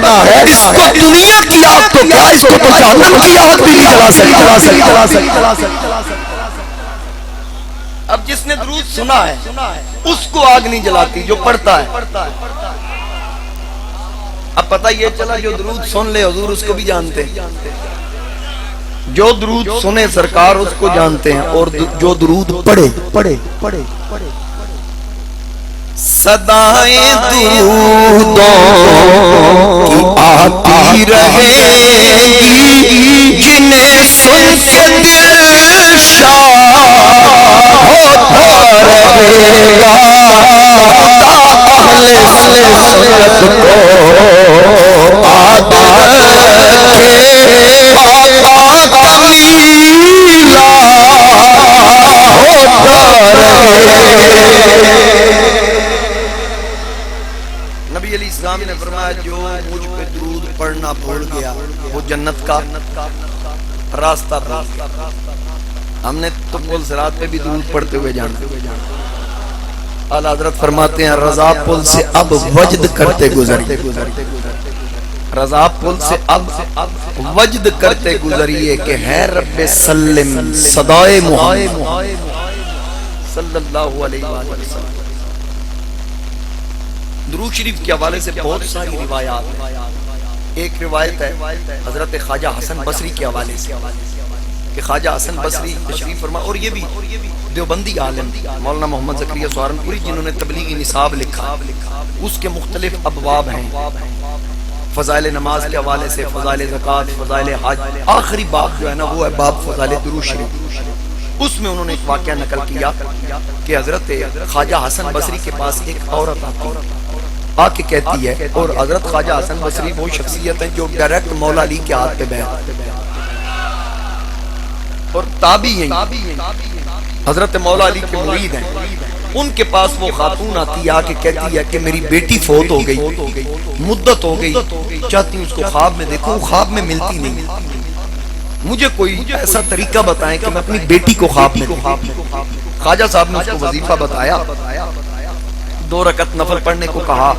اس کو دنیا کی آگ تو کیا، اس کو تو جہنم کی آگ بھی نہیں جلا سکتی۔ اب جس نے درود سنا ہے اس کو آگ نہیں جلاتی جو پڑھتا ہے۔ اب پتہ یہ چلا جو درود سن لے حضور اس کو بھی جانتے ہیں، جو درود سنے سرکار اس کو جانتے ہیں، اور جو درود پڑھے صدائیں درودوں کی آتی رہے گی، جنہیں سن کے دل شاد ہوتا رہے گا، اہل سنت کو عادت کے آقا کمیلا ہوتا رہے۔ نبی علیہ السلام نے فرمایا جو مجھ پہ درود پڑھنا بھول گیا وہ جنت کا راستہ بھول گیا۔ ہم نے تو پل صراط پہ بھی درود پڑھتے ہوئے جانا۔ اعلیٰ حضرت فرماتے ہیں رضا پل سے اب وجد کرتے گزریے، رضا پل سے اب وجد کرتے گزریے کہ ہے رب سلم صدائے محمد صلی اللہ علیہ وسلم۔ درود شریف کے حوالے سے بہت ساری روایات ہیں۔ ایک روایت ہے حضرت خواجہ حسن بصری کے حوالے سے کہ خواجہ حسن بصری تشریف فرما، اور یہ بھی دیوبندی عالم مولانا محمد زکریا سہارنپوری جنہوں نے تبلیغی نصاب لکھا، اس کے مختلف ابواب ہیں، فضائل نماز کے حوالے سے، فضائل زکوٰۃ، فضائل حج، آخری باب جو ہے نا وہ ہے باب فضائل درود شریف۔ اس میں انہوں نے ایک واقعہ نقل کیا کہ حضرت خواجہ حسن بصری کے پاس ایک عورت آ کے کہتی ہے، اور حضرت خواجہ حسن بصری وہ شخصیت ہیں جو ڈائریکٹ مولا علی کے ہاتھ پہ بیعت اور تابعی ہیں، حضرت مولا علی کے مرید ہیں۔ ان کے پاس وہ خاتون آتی ہے، آ کے کہتی ہے کہ میری بیٹی فوت ہو گئی، مدت ہو گئی، چاہتی ہوں اس کو خواب میں دیکھوں، خواب میں ملتی نہیں، مجھے کوئی ایسا طریقہ بتائیں کہ میں اپنی بیٹی کو خواب میں دیکھوں۔ خواجہ صاحب نے اس کو وظیفہ بتایا، 2 رکعت نفل پڑھنے کو کہا،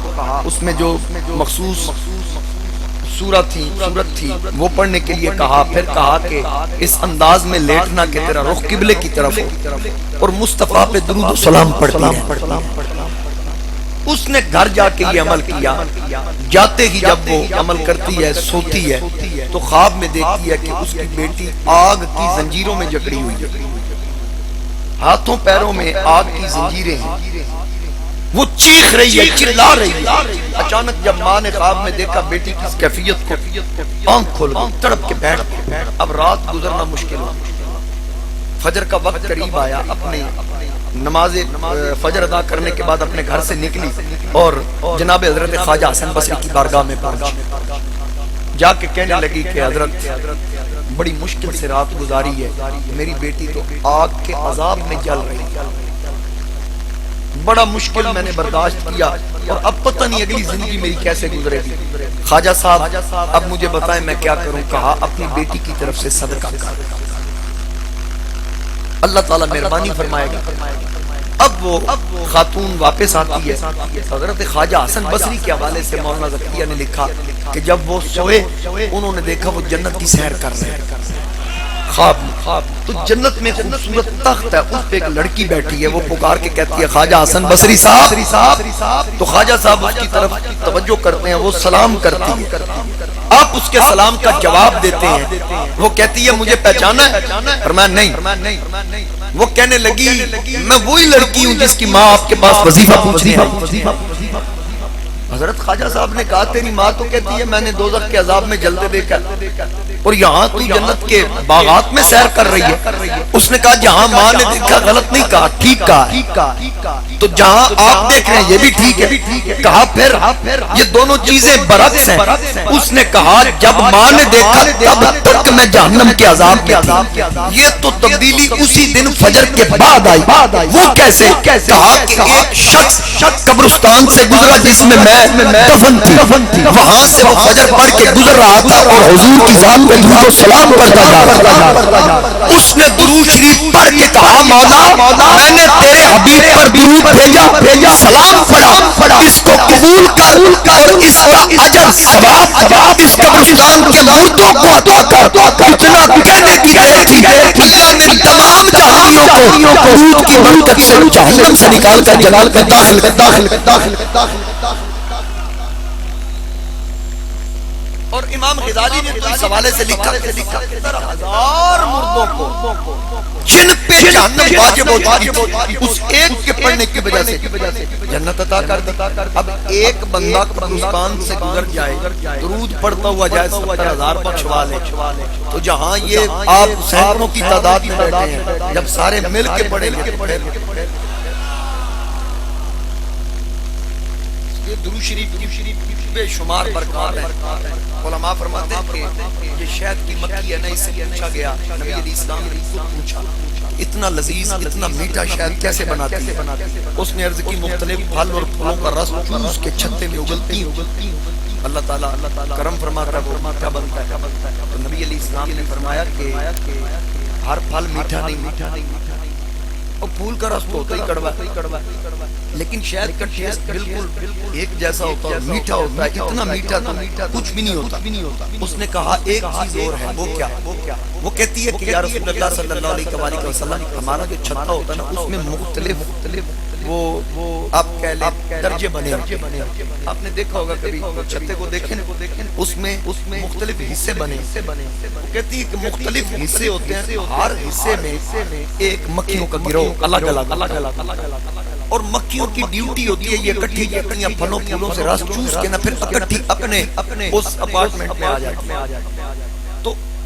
اس میں جو مخصوص سورت تھی وہ پڑھنے کے لیے کہا، پھر کہا کہ اس انداز میں لیٹنا کہ تیرا رخ قبلے کی طرف ہو اور مصطفیٰ پہ درود و سلام پڑھتی ہے۔ اس نے گھر جا کے یہ عمل کیا، جاتے ہی جب وہ عمل کرتی ہے، سوتی ہے، تو خواب میں دیکھتی ہے کہ اس کی بیٹی آگ کی زنجیروں میں جکڑی ہوئی ہے، ہاتھوں پیروں میں آگ کی زنجیریں ہیں، وہ چیخ رہی ہے، چلا رہی ہے۔ اچانک جب ماں نے خواب میں دیکھا بیٹی کی کیفیت کو، آنکھ کھول گئی، تڑپ کے بیٹھ گئی۔ اب رات گزرنا مشکل ہو، فجر کا وقت قریب آیا، اپنے نماز فجر ادا کرنے کے بعد اپنے گھر سے نکلی اور جناب حضرت خواجہ حسن بصری کی بارگاہ میں پہنچی، جا کے کہنے لگی کہ حضرت بڑی مشکل سے رات گزاری ہے، میری بیٹی تو آگ کے عذاب میں جل رہی ہے، بڑا مشکل میں نے برداشت کیا اور اب پتہ نہیں اگلی زندگی میری کیسے گزرے گی۔ خواجہ صاحب اب مجھے بتائیں میں کیا کروں؟ کہا اپنی بیٹی کی طرف سے صدقہ کر، اللہ تعالیٰ مہربانی فرمائے گا۔ اب وہ خاتون واپس آتی ہے، حضرت خواجہ حسن بصری کے حوالے سے مولانا زکریا نے لکھا کہ جب وہ سوئے انہوں نے دیکھا وہ جنت کی سیر کر رہے ہیں خواب تو جنت میں خوبصورت تخت ہے، اس پہ ایک لڑکی بیٹھی ہے، وہ پکار کے کہتی ہے خواجہ حسن بصری صاحب، تو خواجہ صاحب اس کی طرف توجہ کرتے ہیں، وہ سلام کرتی ہے، آپ اس کے سلام کا جواب دیتے ہیں، وہ کہتی ہے مجھے پہچانا ہے؟ فرمایا نہیں۔ وہ کہنے لگی میں وہی لڑکی ہوں جس کی ماں آپ کے پاس وظیفہ پوچھنے آئی۔ حضرت خواجہ صاحب نے کہا تیری ماں تو کہتی ہے میں نے دوزخ کے عذاب میں جلتے دیکھا اور یہاں تو جنت کے باغات میں سیر کر رہی ہے۔ اس نے کہا جہاں ماں نے دیکھا غلط نہیں کہا، ٹھیک کہا، تو جہاں آپ دیکھ رہے ہیں یہ بھی ٹھیک ہے۔ کہا پھر یہ دونوں چیزیں برعکس ہیں۔ اس نے کہا جب ماں نے دیکھا تب تک میں جہنم کے عذاب میں تھی، یہ تو تبدیلی اسی دن فجر کے بعد آئی۔ وہ کیسے؟ کہا کہ ایک شخص قبرستان سے گزرا جس میں میں دفن تھی، وہاں سے وہ فجر پڑھ کے گزر رہا تھا اور حضور کی ذات پہ درود و سلام کرتا جا رہا۔ اس نے درود شریف پڑھ کے کہا مولا میں نے تیرے حبیب پر درود بھیجا، سلام پڑھا، اس کو قبول کر اور اس کا اجر ثواب اس قبرستان کے مردوں کو عطا کر۔ اتنا کہنے کی دیر تھی اللہ نے تمام جہانیوں کو درود کی برکت سے جہنم سے نکال کر جلال کا داخل۔ اور امام غزالی نے تو اس حوالے سے لکھا 1000 مردوں کو جن پہ جہنم واجب ہو چکی تھی اس ایک کے پڑھنے کی وجہ سے جنت عطا کر دی۔ اب ایک بندہ قبرستان سے گزر جائے درود پڑھتا ہوا جائے 70,000 بخشوا لے، تو جہاں یہ آپ سینکڑوں کی تعداد میں بیٹھے ہیں جب سارے مل کے پڑھیں گے یہ درود شریف بے شمار برکات ہیں۔ علماء فرماتے ہیں کہ یہ شہد کی مکھی ہے نا، اس سے پوچھا گیا نبی علیہ السلام نے پوچھا اتنا لذیذ اتنا میٹھا شہد کیسے بناتی ہے؟ اس نے عرض کی مختلف پھل اور پھولوں کا رس چوس کے چھتے میں اگلتی ہوں، اللہ تعالیٰ کرم فرماتا ہے وہ کیا بنتا ہے؟ تو نبی علیہ السلام نے فرمایا کہ ہر پھل میٹھا نہیں اور پھول کا رس تو ہوتا ہی کڑوا، لیکن شہد کا ٹیسٹ بالکل ایک جیسا ہوتا ہے، میٹھا ہوتا ہے، اتنا میٹھا تو کچھ بھی نہیں ہوتا۔ اس نے کہا ایک چیز اور ہے، وہ کیا؟ وہ کہتی ہے کہ یا رسول اللہ صلی اللہ علیہ وسلم ہمارا جو چھتا ہوتا ہے نا اس میں مختلف وہ آپ کہہ لیں درجے بنے ہیں۔ آپ نے دیکھا ہوگا کبھی چھتے کو دیکھیں اس میں مختلف حصے بنے، وہ کہتی ہے کہ مختلف حصے ہوتے ہیں، ہر حصے میں ایک مکھیوں کا گروہ الگ اور مکھیوں کی ڈیوٹی ہوتی ہے یہ اکٹھی اپنی پھلوں پھولوں سے رس چوس کے نہ پھر اکٹھی اپنے اس اپارٹمنٹ میں آ جاتی۔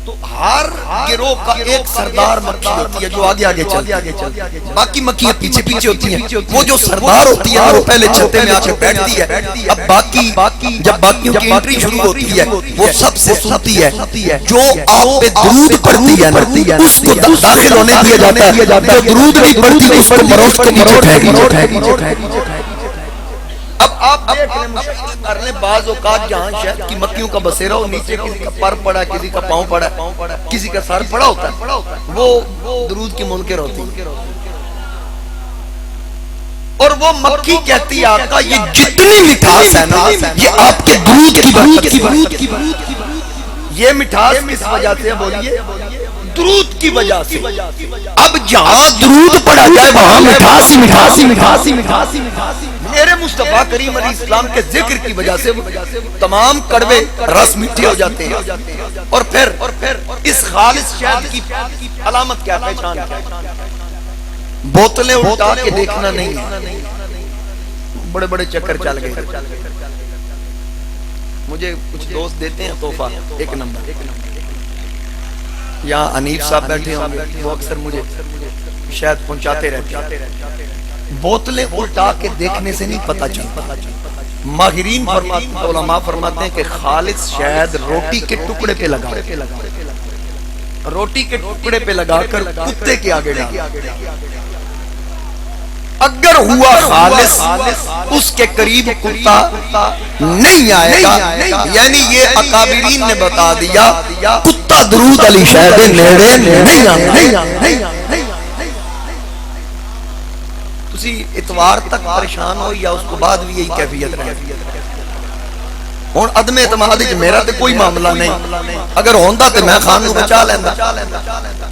تو ہر گروہ کا ایک سردار مکھی ہوتی ہے جو آگے چلتی ہے، باقی مکھیاں پیچھے ہوتی ہیں۔ وہ جو سردار ہوتی ہے وہ پہلے چھتے میں آ کے بیٹھتی ہے، اب باقی جب باقیوں کی انٹری شروع ہوتی ہے وہ سب سے سنتی ہے، جو آپ پہ درود پڑھتی ہے نا اس کو داخل ہونے دیا جاتا ہے، جو درود نہیں پڑھتی اس کو مروف کے نیچے پھینک۔ اب آپ دیکھ لیں مشاہدہ کر لیں بعض اوقات جہاں شہد کی مکھیوں کا بسیرا ہو، نیچے کسی کا پر پڑا ہے، کسی کا پاؤں پڑا ہے، کسی کا سر پڑا ہوتا ہے، وہ درود کی منکر ہوتی ہے اور وہ مکھی کہتی ہے آقا یہ جتنی مٹھاس ہے نا یہ آپ کے درود کی برکت کی، یہ مٹھاس کس وجہ سے ہے بولیے؟ درود کی وجہ سے۔ اب جہاں درود پڑھا جائے وہاں مٹھاس ہی مٹھاس۔ میرے مصطفیٰ کریم علیہ السلام کے ذکر کی وجہ سے تمام کڑوے رس میٹھے ہو جاتے ہیں. اور پھر اس خالص شہد کی علامت کیا، پہچان کیا؟ بوتلیں اٹھا کے دیکھنا نہیں. بڑے بڑے چکر چل گئے. مجھے کچھ دوست دیتے ہیں تحفہ ایک نمبر. یہاں انیف صاحب بیٹھے ہوں گے، وہ اکثر مجھے شاید پہنچاتے رہتے ہیں. بوتلیں الٹا کے دیکھنے سے نہیں پتہ چلتا. ماہرین فرماتے ہیں، علماء فرماتے ہیں کہ خالص شہد روٹی کے ٹکڑے پہ لگا، روٹی کے ٹکڑے پہ لگا کر کتے کے آگے ڈالا. اگر ہوا خالص اس کے قریب کتا نہیں آئے گا. یعنی یہ اکابرین نے بتا دیا کتا درود علی شہد نیڑے نہیں آنا. تسی اتوار تک پریشان ہو یا اس کو بعد بھی یہی کیفیت رہے. ہن عدم اعتماد وچ میرا تے کوئی معاملہ نہیں. اگر ہوندا تے میں خان نو بچا لیندا.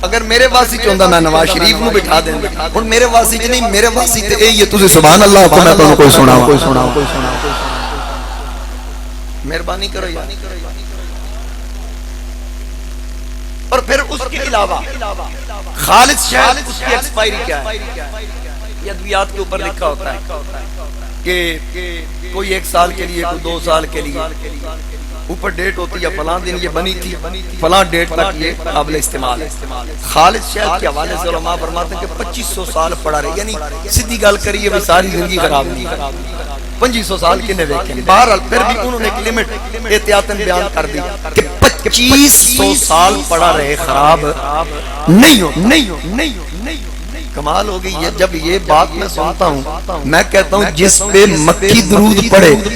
اگر میرے واسی چ ہوندا میں نواز شریف نو بٹھا دیندا. ہن میرے واسی چ نہیں، میرے واسی تے اے ہی تسی سبحان اللہ کو میں تانوں کوئی سناواں. مہربانی کرو یار. اور پھر اس کے علاوہ خالص شہد اس کی ایکسپائری کیا ہے؟ یہ ادویات کے اوپر لکھا ہوتا ہے کہ کوئی 1 سال کے لیے، کوئی 2 سال کے لیے اوپر ڈیٹ ہوتی ہے، فلاں دن یہ بنی تھی، فلاں ڈیٹ تک یہ قابل استعمال ہے. خالص شہد کے حوالے سے علماء فرماتے ہیں کہ 2500 سال پڑا رہے. یعنی سیدھی گل کریے بھی ساری زندگی خراب نہیں. 2500 سال کی نے دیکھیں. بہرحال پھر بھی انہوں نے ایک لمٹ احتیاطاً بیان کر دی کہ 2500 سال پڑا رہے، خراب نہیں ہو. کمال ہو گئی. جب یہ بات میں سنتا ہوں میں کہتا ہوں جس پہ مکی درود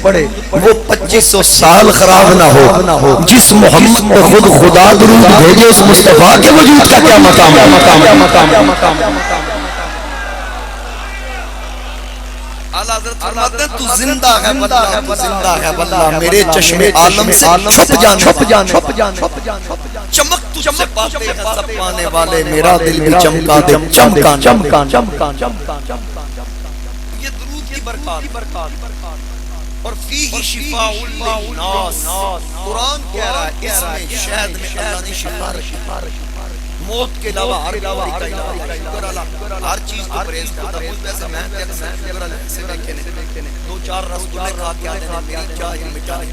پڑے وہ 2500 سال خراب نہ ہو. جس محمد پہ خود خدا درود بھیجے اس مصطفیٰ کے وجود کا کیا مقام ہے. اعلیٰ حضرت فرماتے ہیں تو زندہ ہے واللہ، زندہ ہے واللہ، میرے چشم عالم سے چھپ جان. چمک تجھ سے پاتے ہیں سب پانے والے، میرا دل بھی چمکا دے چمکان. یہ درود کی برکات. اور فیہ شفاء للناس، قرآن کہہ رہا ہے اس میں شہد میں اللہ نے شفا رکھی. موت کے علاوہ ہر چیز کو پرہیز کرتا ہوں. ویسے میں اکثر سے دیکھے نے 2-4 رسگلے کھا کے آتے ہیں میری چاہ مٹا نہیں.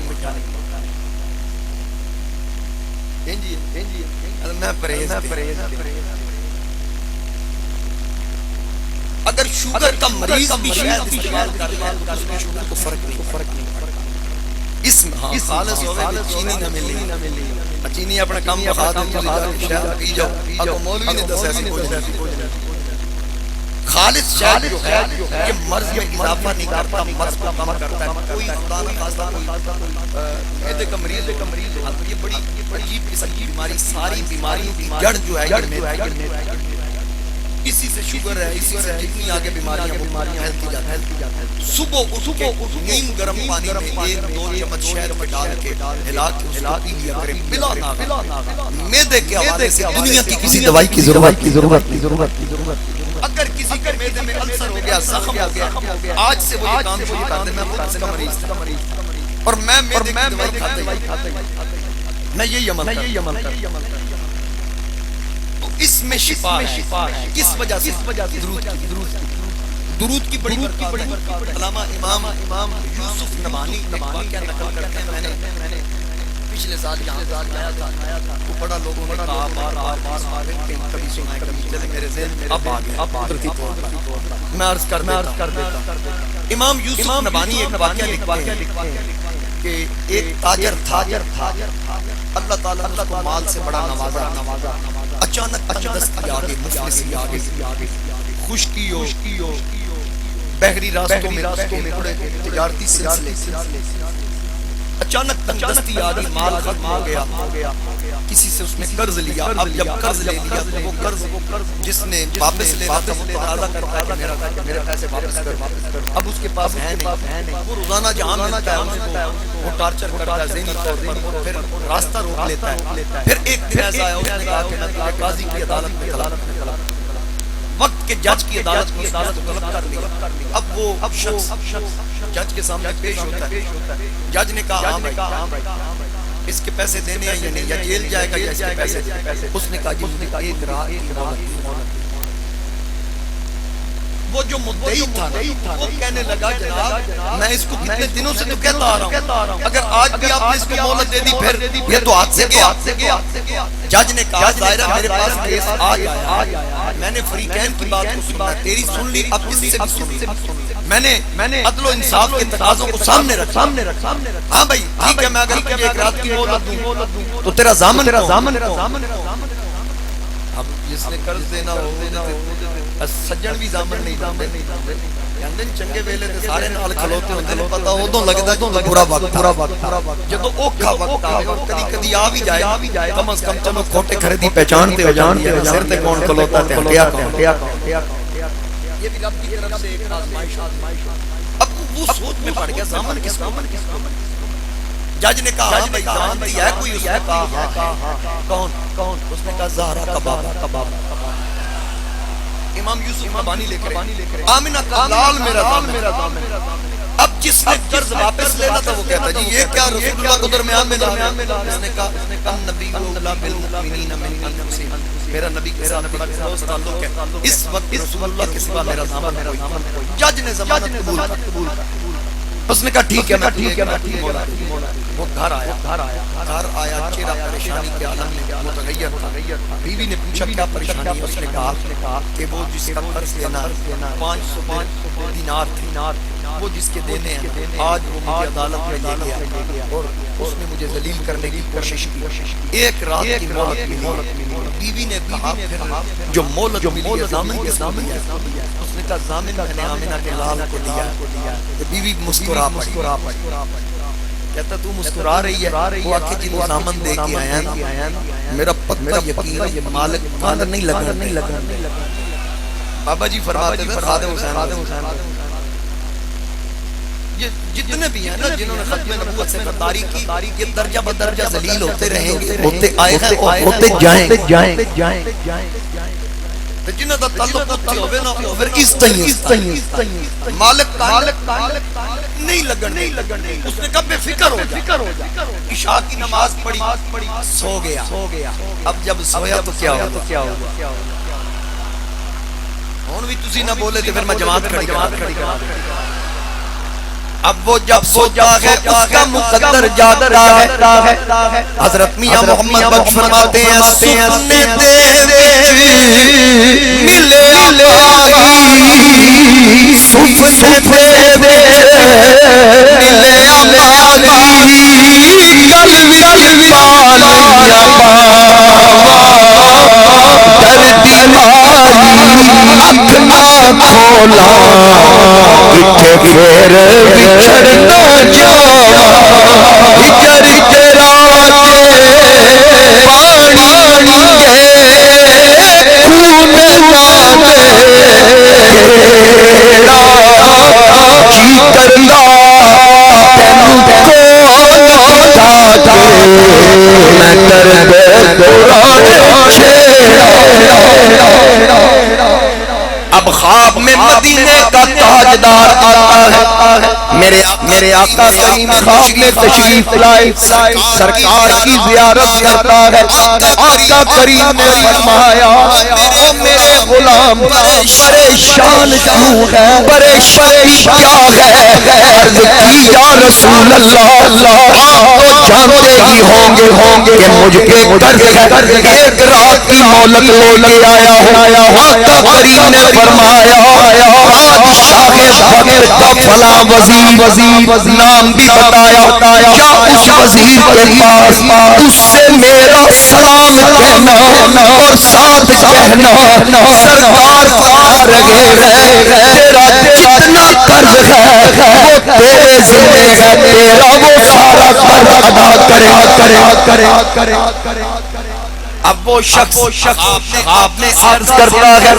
میں پرہیز. اگر شوگر کا مریض بھی شہد استعمال کر لے تو اس میں شوگر کو فرق نہیں پڑتا. اس میں خالص ہوئے چینی نہ ملی. چینی اپنا کام بخا دیں شہد پی جاؤ. اگر مولوی نے دس ایسی کوئی خالص شہد جو ہے یہ مرض میں اضافہ نہیں کرتا، مرض کو کم کرتا ہے. کوئی خدا نہ خواستہ معدے کا مریض یہ بڑی عجیب قسم کی بیماری، ساری بیماریوں کی جڑ جو ہے یہ معدہ. اسی سے شوگر ہے، اسی سے جتنی آگے بیماریاں پھیلتی جاتی ہیں. صبح اٹھ کے نیم گرم پانی میں 1-2 چمچ شہد میں ڈال کے ہلا کے اس کو پی لیا کریں بلا ناغہ. معدے کے حوالے سے دنیا کی کسی دوائی کی ضرورت نہیں. اگر کسی کے معدے میں السر ہو گیا، زخم ہو گیا، آج سے وہ کام شروع کر دے. میں خود اس کا مریض تھا اور میں معدے کی دوائی کھاتے میں یہی عمل کرتا. اس میں شفا ہے. کس وجہ سے؟ درود کی بڑی برکات. علامہ امام یوسف نبانی واقعہ نقل کرتے ہیں. میں نے پچھلے سال یہاں آیا تھا، وہ بڑا لوگوں نے کہا بار کبھی سنا ہے کبھی چلے میرے ذہن میں اب آ گیا قدرتی طور پر میں عرض کر دیتا. امام یوسف نبانی ایک واقعہ لکھتے ہیں کہ ایک تاجر تھا. اللہ تعالیٰ اللہ کو مال سے بڑا نوازا. اچانک دستی آگے، مفلسی آگے، خشکی ہو، بحری راستوں میں بڑے تجارتی سلسلے. اچانک دستی آگی، مال ختم ہو گیا. کسی سے اس نے قرض لیا. اب جب قرض لے لیا تو وہ قرض جس نے واپس لینا تھا وہ تقاضا کرتا ہے کہ میرے پیسے واپس کر. اب اس کے پاس ہے نہیں. وہ روزانہ جہاں ملتا ہے وہ ٹارچر کرتا ہے ذہنی طور پر، پھر راستہ روک لیتا ہے. پھر ایک دن ایسا ہے اس نے کہا کہ میں قاضی کی عدالت میں طلب وقت کے جج کی عدالت کو طلب کر لیا. اب وہ شخص جج کے سامنے پیش ہوتا ہے. جج نے کہا ہاں بھائی اس کے پیسے دینے ہیں یا نہیں, یا جیل جائے گا یا اس کے پیسے. اس نے کہا جی مجھے ایک رات کی مہلت. وہ جو مدعی تھا وہ کہنے لگا جناب میں اس کو کتنے دنوں سے تو کہتا آ رہا ہوں, اگر آج بھی آپ نے اس کو مہلت دے دی پھر یہ تو ہاتھ سے گیا. جج نے کہا ظاہرہ میرے پاس کیس آ گیا, میں نے فریقین کی بات کو سنا, تیری سن لی, اب اس سے بھی سن. میں نے عدل و انصاف کے تقاضوں کو سامنے رکھا. ہاں بھائی ٹھیک ہے, میں اگر تجھے ایک رات کی مہلت دوں تو تیرا ضامن اب جس نے قرض دینا ہو سجن بھی ضامن نہیں دیندے. کہندے چنگے ویلے تے سارے نال کھلوتے ہوندے نے, پتہ اودوں لگدا برا وقت جدوں اوکھا وقت آوے اور کدی کدی آ بھی جائے کم از کم چلو کھوٹے کھڑے دی پہچان تے ہو جاندی ہے, سر تے کون کھلوتا تے ہٹیا کون. یہ بھی رب کی طرف سے ایک آزمائش. اب وہ سوچ میں پڑ گیا ضامن کس کو. جج نے کہا ہاں بھائی جانتی ہے کوئی, اس نے کہا کون. اس نے کہا زہرا کباب. امام یوسف ربانی لے کر آمنہ کا لال میرا ضامن. اب جس نے قرض واپس لینا تھا وہ کہتا جی یہ کیا رسول اللہ کو درمیان میں لا. اس نے کہا النبی اولا بالمؤمنین من انفسہم, میرا نبی کے ساتھ بڑا کلوز تعلق ہے, اس وقت رسول اللہ کے سوا میرا ضامن کوئی. جج نے ضمانت قبول. اس نے کہا ٹھیک ہے میں مولا. وہ گھر آیا چہرہ پریشانی کے عالم میں متغیر تھا. بیوی نے پوچھا کیا پریشانی ہے. اس نے کہا کہ وہ جس کا قرض دینا 500 دینار تھی, وہ جس کے دینے ہیں آج وہ مجھے عدالت میں لے گیا اور اس نے مجھے ذلیل کرنے کی کوشش کی. ایک رات کی مہلت ملی. بیوی نے کہا جو مہلت ملی ہے ضامن کس کو دیا. اس نے کہا ضامن میں نے آمنہ کے لال کو دیا. بیوی مسکرا پڑی. کہتا تو مسکرا رہی ہے, وہ آکے جی وہ ضامن دے کے آیا نا, میرا پکا یقین ہے مالک کاندر نہیں لگا. بابا جی فرماتے تھے خادم حسین یہ جتنے بھی ہیں نا جنہوں نے ختم نبوت سے غداری کی, یہ درجہ بدرجہ ذلیل ہوتے رہیں گے, ہوتے آئے ہیں اور ہوتے جائیں. جنہوں دا تعلق اتھے ہوئے نا پھر اس طرح مالک نہیں لگن. اس نے کہا بے فکر ہو جا. عشاء کی نماز پڑھی, سو گیا. اب جب سویا تو کیا ہوگا. ہون بھی تسی نہ بولے تو پھر میں جماعت کھڑی کرا. اب وہ جب سوچا ہے اس کا مقدر جاتا ہے. حضرت میاں محمد بخش فرماتے ہیں سننے دے ملے آئی سننے دے ملے آئی قلبی پالیا دردی ماری اکھ نہ کھولا اٹھے پھر بچھڑنا جاوا ہجر تیرا خون جی کرنا تینوں کو دادا میں درد قرآن چھیڑا. اب خواب میں مدینے کا تاجدار آتا ہے, میرے آقا کریم خواب میں تشریف لائے, سرکار کی زیارت کرتا ہے. آقا کریم نے فرمایا او میرے غلام پریشان کیوں ہے, پریشانی کیا ہے. عرض کی یا رسول اللہ آپ تو جانتے ہی ہوں گے کہ مجھ کے قرض ایک رات کی مہلت لے کے آیا ہوں. آقا کریم نے فرمایا بادشاہ وقت کا فلاں وزیر نام بھی بتایا, کیا اس وزیر کے پاس اس سے میرا سلام کہنا اور ساتھ کہنا سرکار فرما رہے ہیں تیرا جتنا قرض ہے وہ تیرے ذمہ ہے, تیرا وہ سارا قرض ادا کرے. اب وہ شخص خواب میں عرض کرتا ہے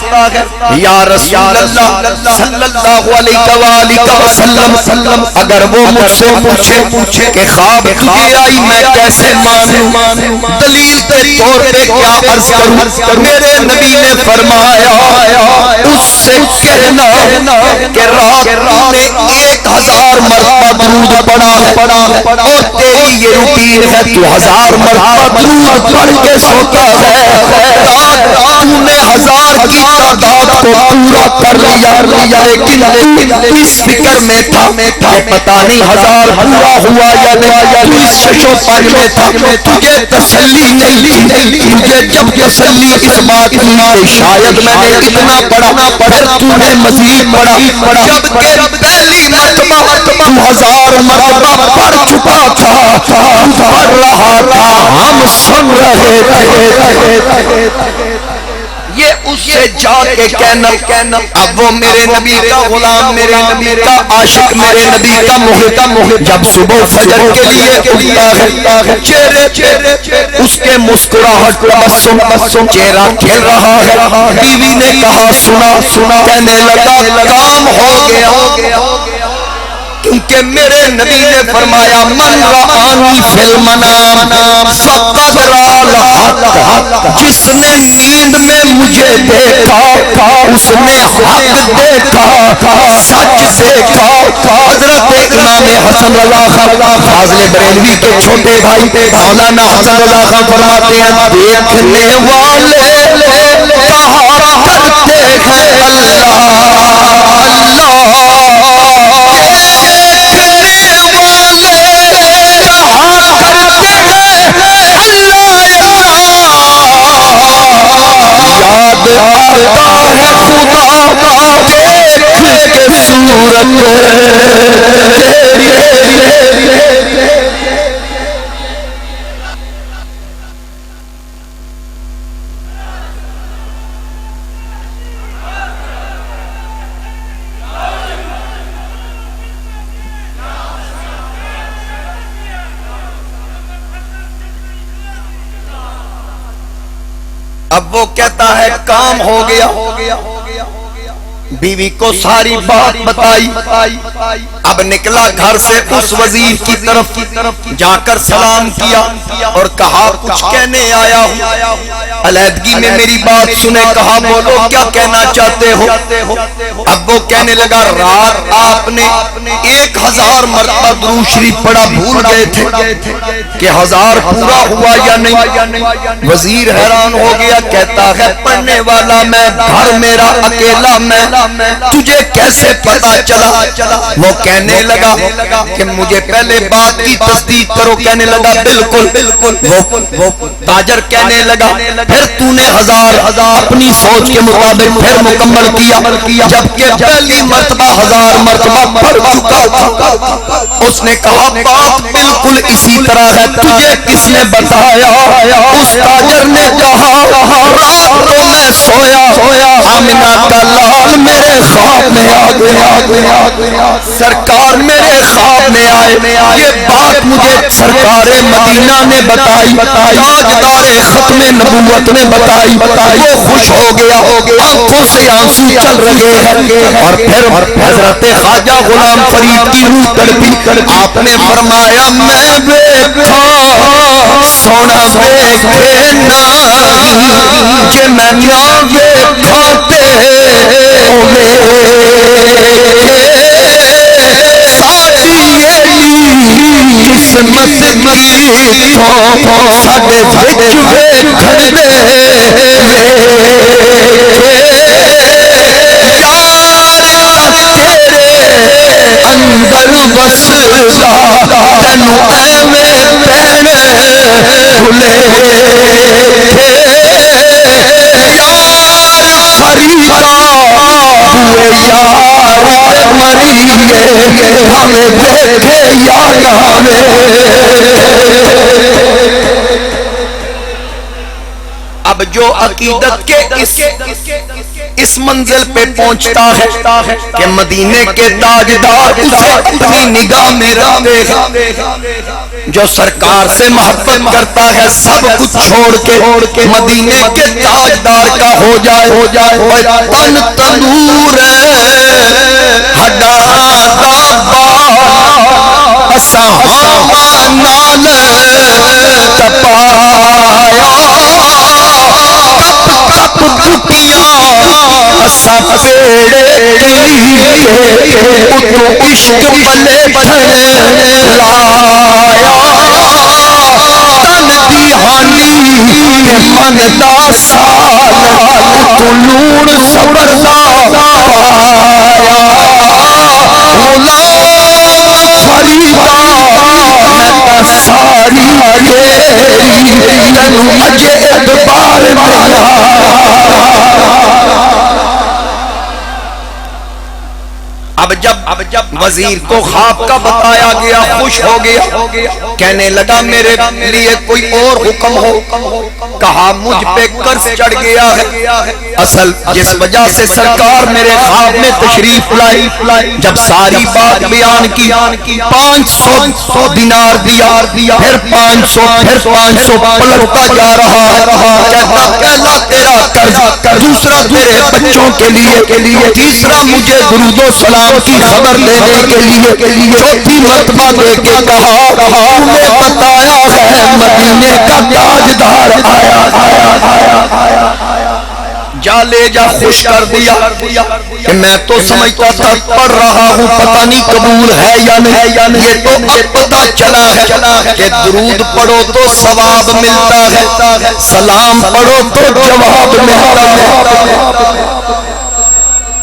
یا رسول اللہ صلی اللہ علیہ وآلہ وسلم اگر وہ مجھ سے پوچھے کہ خواب تجھے آئی میں کیسے مانوں، دلیل کے طور پہ کیا عرض کروں؟ میرے نبی نے فرمایا اس سے کہنا کہ رات میں 1000 مرتبہ درود پڑھا ہے اور تیری یہ روٹین ہے، تو 1000 مرتبہ درود پڑھ کے سوتا ہے، تو نے 1000 کی تعداد کو پورا کر لیا، لیکن اس فکر میں تھا کہ پتہ نہیں 1000 پورا ہوا یا نہیں، اس ششو پائی میں تھا، تجھے تسلی نہیں تھی، مجھے جب تسلی اس بات کی کہ شاید میں نے اتنا پڑھا، پھر تو نے مزید پڑھا، جبکہ پہلی مرتبہ تو 1000 مرتبہ پڑھ چکا تھا، پڑھ رہا تھا، ہم سن رہے تھے۔ یہ اس سے جا کے کہنا اب وہ میرے نبی کا غلام، میرے نبی کا عاشق، میرے نبی کا محب، جب صبح فجر کے لیے اٹھتا ہے چہرے اس کے مسکراہٹ تبسم چہرہ کھل رہا ہے۔ بیوی نے کہا سنا، کہنے لگا کام ہو گیا، کیونکہ میرے نبی نے فرمایا من رآنی فی المنام فقد رأى الحق، جس نے نیند میں مجھے دیکھا اس نے حق دیکھا، سچ دیکھا۔ حضرت امام حسن رضا خان فاضل بریلوی کے چھوٹے بھائی مولانا حسن رضا خان فرماتے ہیں دیکھنے والے کہا کرتے ہیں اب وہ کہتا ہے کام ہو گیا، بیوی کو ساری بات بتائی، اب نکلا گھر سے اس وزیر کی طرف، جا کر سلام کیا اور کہا کچھ کہنے آیا ہوں، علیحدگی میں میری بات سنے، کہا بولو کیا کہنا چاہتے ہو؟ اب وہ کہنے لگا رات آپ نے 1000 مرتبہ درود شریف پڑھا، بھول گئے تھے کہ 1000 پورا ہوا یا نہیں؟ وزیر حیران ہو گیا، کہتا ہے پڑھنے والا میں، گھر میرا اکیلا میں، تجھے کیسے پتا چلا؟ وہ کہنے لگا کہ مجھے پہلے بات کی تصدیق کرو، کہنے لگا بالکل۔ وہ تاجر کہنے لگا پھر تو نے 1000 اپنی سوچ کے مطابق پھر مکمل کیا، جبکہ پہلی مرتبہ 1000 مرتبہ پڑھ چکا تھا۔ اس نے کہا بات بالکل اسی طرح ہے، تجھے کس نے بتایا؟ اس تاجر نے کہا رات کو میں سویا، آمنہ کا لال میرے خواب میں آ گیا، سرکار میرے خواب میں آئے، یہ بات مجھے سرکار مدینہ نے بتائی، تاجدار ختم نبوت نے بتائی، وہ خوش ہو گیا، آنکھوں سے آنسو چل رہے ہیں، اور پھر حضرت خواجہ غلام فرید کی روح تڑپی، آپ نے فرمایا میں بیٹھا سونا بیٹھے نائی کہ میں نہ بیٹھاتے قسمت کی تو ساڈے وچ ویکھن اندر بسدا تینو ایویں پہنے بھلے فریدا ہوئے یار مریے ہمیں دیکھے یار اب جو عقیدت کے اس منزل پہ پہنچتا ہے کہ مدینے کے تاجدار اسے اپنی نگاہ میں رکھتے ہیں، جو سرکار سے محبت کرتا ہے سب کچھ چھوڑ کے مدینے کے تاجدار کا ہو جائے تن تنور ہڈا اساں نال تپایا کپ ٹوٹیاں اساں پیڑے اتو عشق پلے لایا تن دی ہانی من دا سال اتو لون صبر دا پایا فریدا میں ساری تیری تینو اجے ادبار ملا۔ اب جب وزیر کو خواب کا بتایا گیا خوش ہو گیا، کہنے لگا میرے لیے کوئی اور حکم ہو۔ کہا مجھ پہ قرض چڑھ گیا ہے، اصل جس وجہ سے سرکار میرے خواب میں تشریف لائی، جب ساری بات بیان کی 500 دینار دیا، پھر 500 پلٹتا جا رہا ہے، کہتا پہلا تیرا قرض، دوسرا تیرے بچوں کے لیے، تیسرا مجھے درود و سلام کی خبر دینے کے لیے، چوتھی مرتبہ دے کے کہا تمہیں بتایا ہے مدینے کا تاجدار آیا، جا لے جا خوش کر دیا کہ میں تو سمجھتا تھا پڑھ رہا ہوں پتہ نہیں قبول ہے یا نہیں، یہ تو اب پتہ چلا ہے کہ درود پڑھو تو ثواب ملتا ہے، سلام پڑھو تو جواب ملتا ہے۔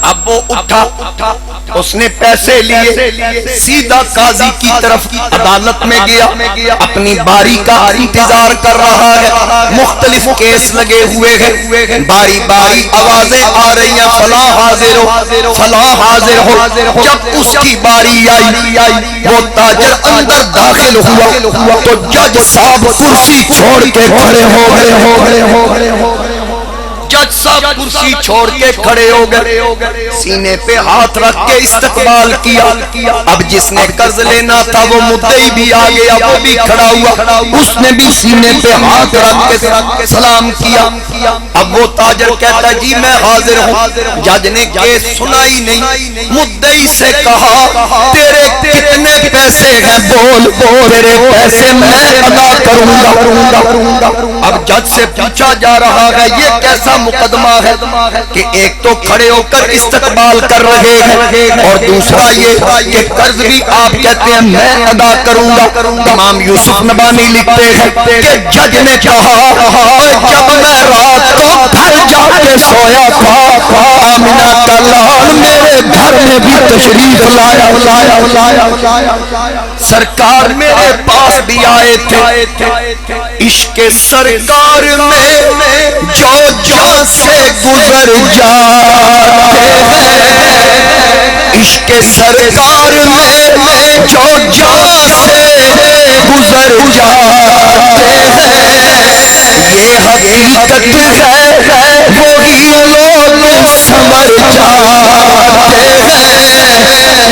اب وہ اٹھا، اس نے پیسے لیے، سیدھا قاضی کی طرف عدالت میں گیا، اپنی باری کا انتظار کر رہا ہے، مختلف کیس لگے ہوئے ہیں، باری باری آوازیں آ رہی ہیں فلاں حاضر ہو فلاں حاضر ہو۔ جب اس کی باری آئی وہ تاجر اندر داخل ہوا تو جج صاحب کرسی چھوڑ کے کھڑے ہو گئے، جج صاحب کرسی چھوڑ کے کھڑے ہو گئے، سینے پہ ہاتھ رکھ کے استقبال کیا۔ اب جس نے قرض لینا تھا وہ مدعی بھی آ گیا، وہ بھی کھڑا ہوا، اس نے بھی سینے پہ ہاتھ رکھ کے سلام کیا۔ اب وہ تاجر کہتا جی میں حاضر ہوں۔ جج نے کیس سنائی نہیں، مدعی سے کہا تیرے کتنے پیسے ہیں بول، تیرے پیسے میں ادا کروں گا۔ اب جج سے پوچھا جا رہا ہے یہ کیسا مقدمہ ہے کہ ایک تو کھڑے ہو کر استقبال کر رہے ہیں اور دوسرا یہ کہ قرض بھی آپ کہتے ہیں میں ادا کروں گا۔ امام یوسف نبانی لکھتے ہیں کہ جج نے کہا جب میں رات کو گھر جا کے سویا تھا آمنہ کا لال میرے گھر میں بھی تشریف لایا، سرکار میرے پاس بھی آئے تھے، عشق سرکار میں جو جہاں سے گزر جاتے ہیں، عشق سرکار میں جو جہاں سے گزر جاتے ہیں، یہ حقیقت ہے وہی لوگ سمجھ جاتے ہیں،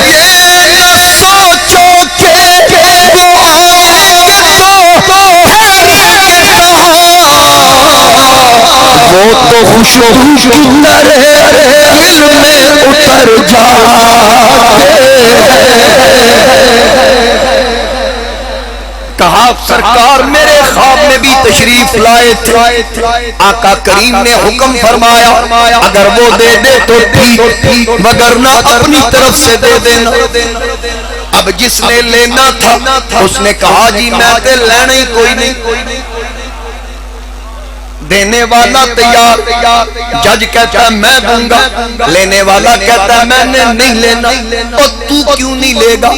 یہ نہ سوچو کہ وہ آئے تو وہ تو خوش کی طرح دل میں اتر جاتے کہا سرکار میرے خواب میں بھی تشریف لائے تھے، آقا کریم نے حکم فرمایا اگر وہ دے دے تو ٹھیک وگرنہ اپنی طرف سے دے دینا۔ اب جس نے لینا تھا اس نے کہا جی میں تے لینا ہی کوئی نہیں، دینے والا تیار، جج کہتا ہے میں دوں گا، لینے والا کہتا ہے میں نے نہیں لینا، تو کیوں نہیں لے گا؟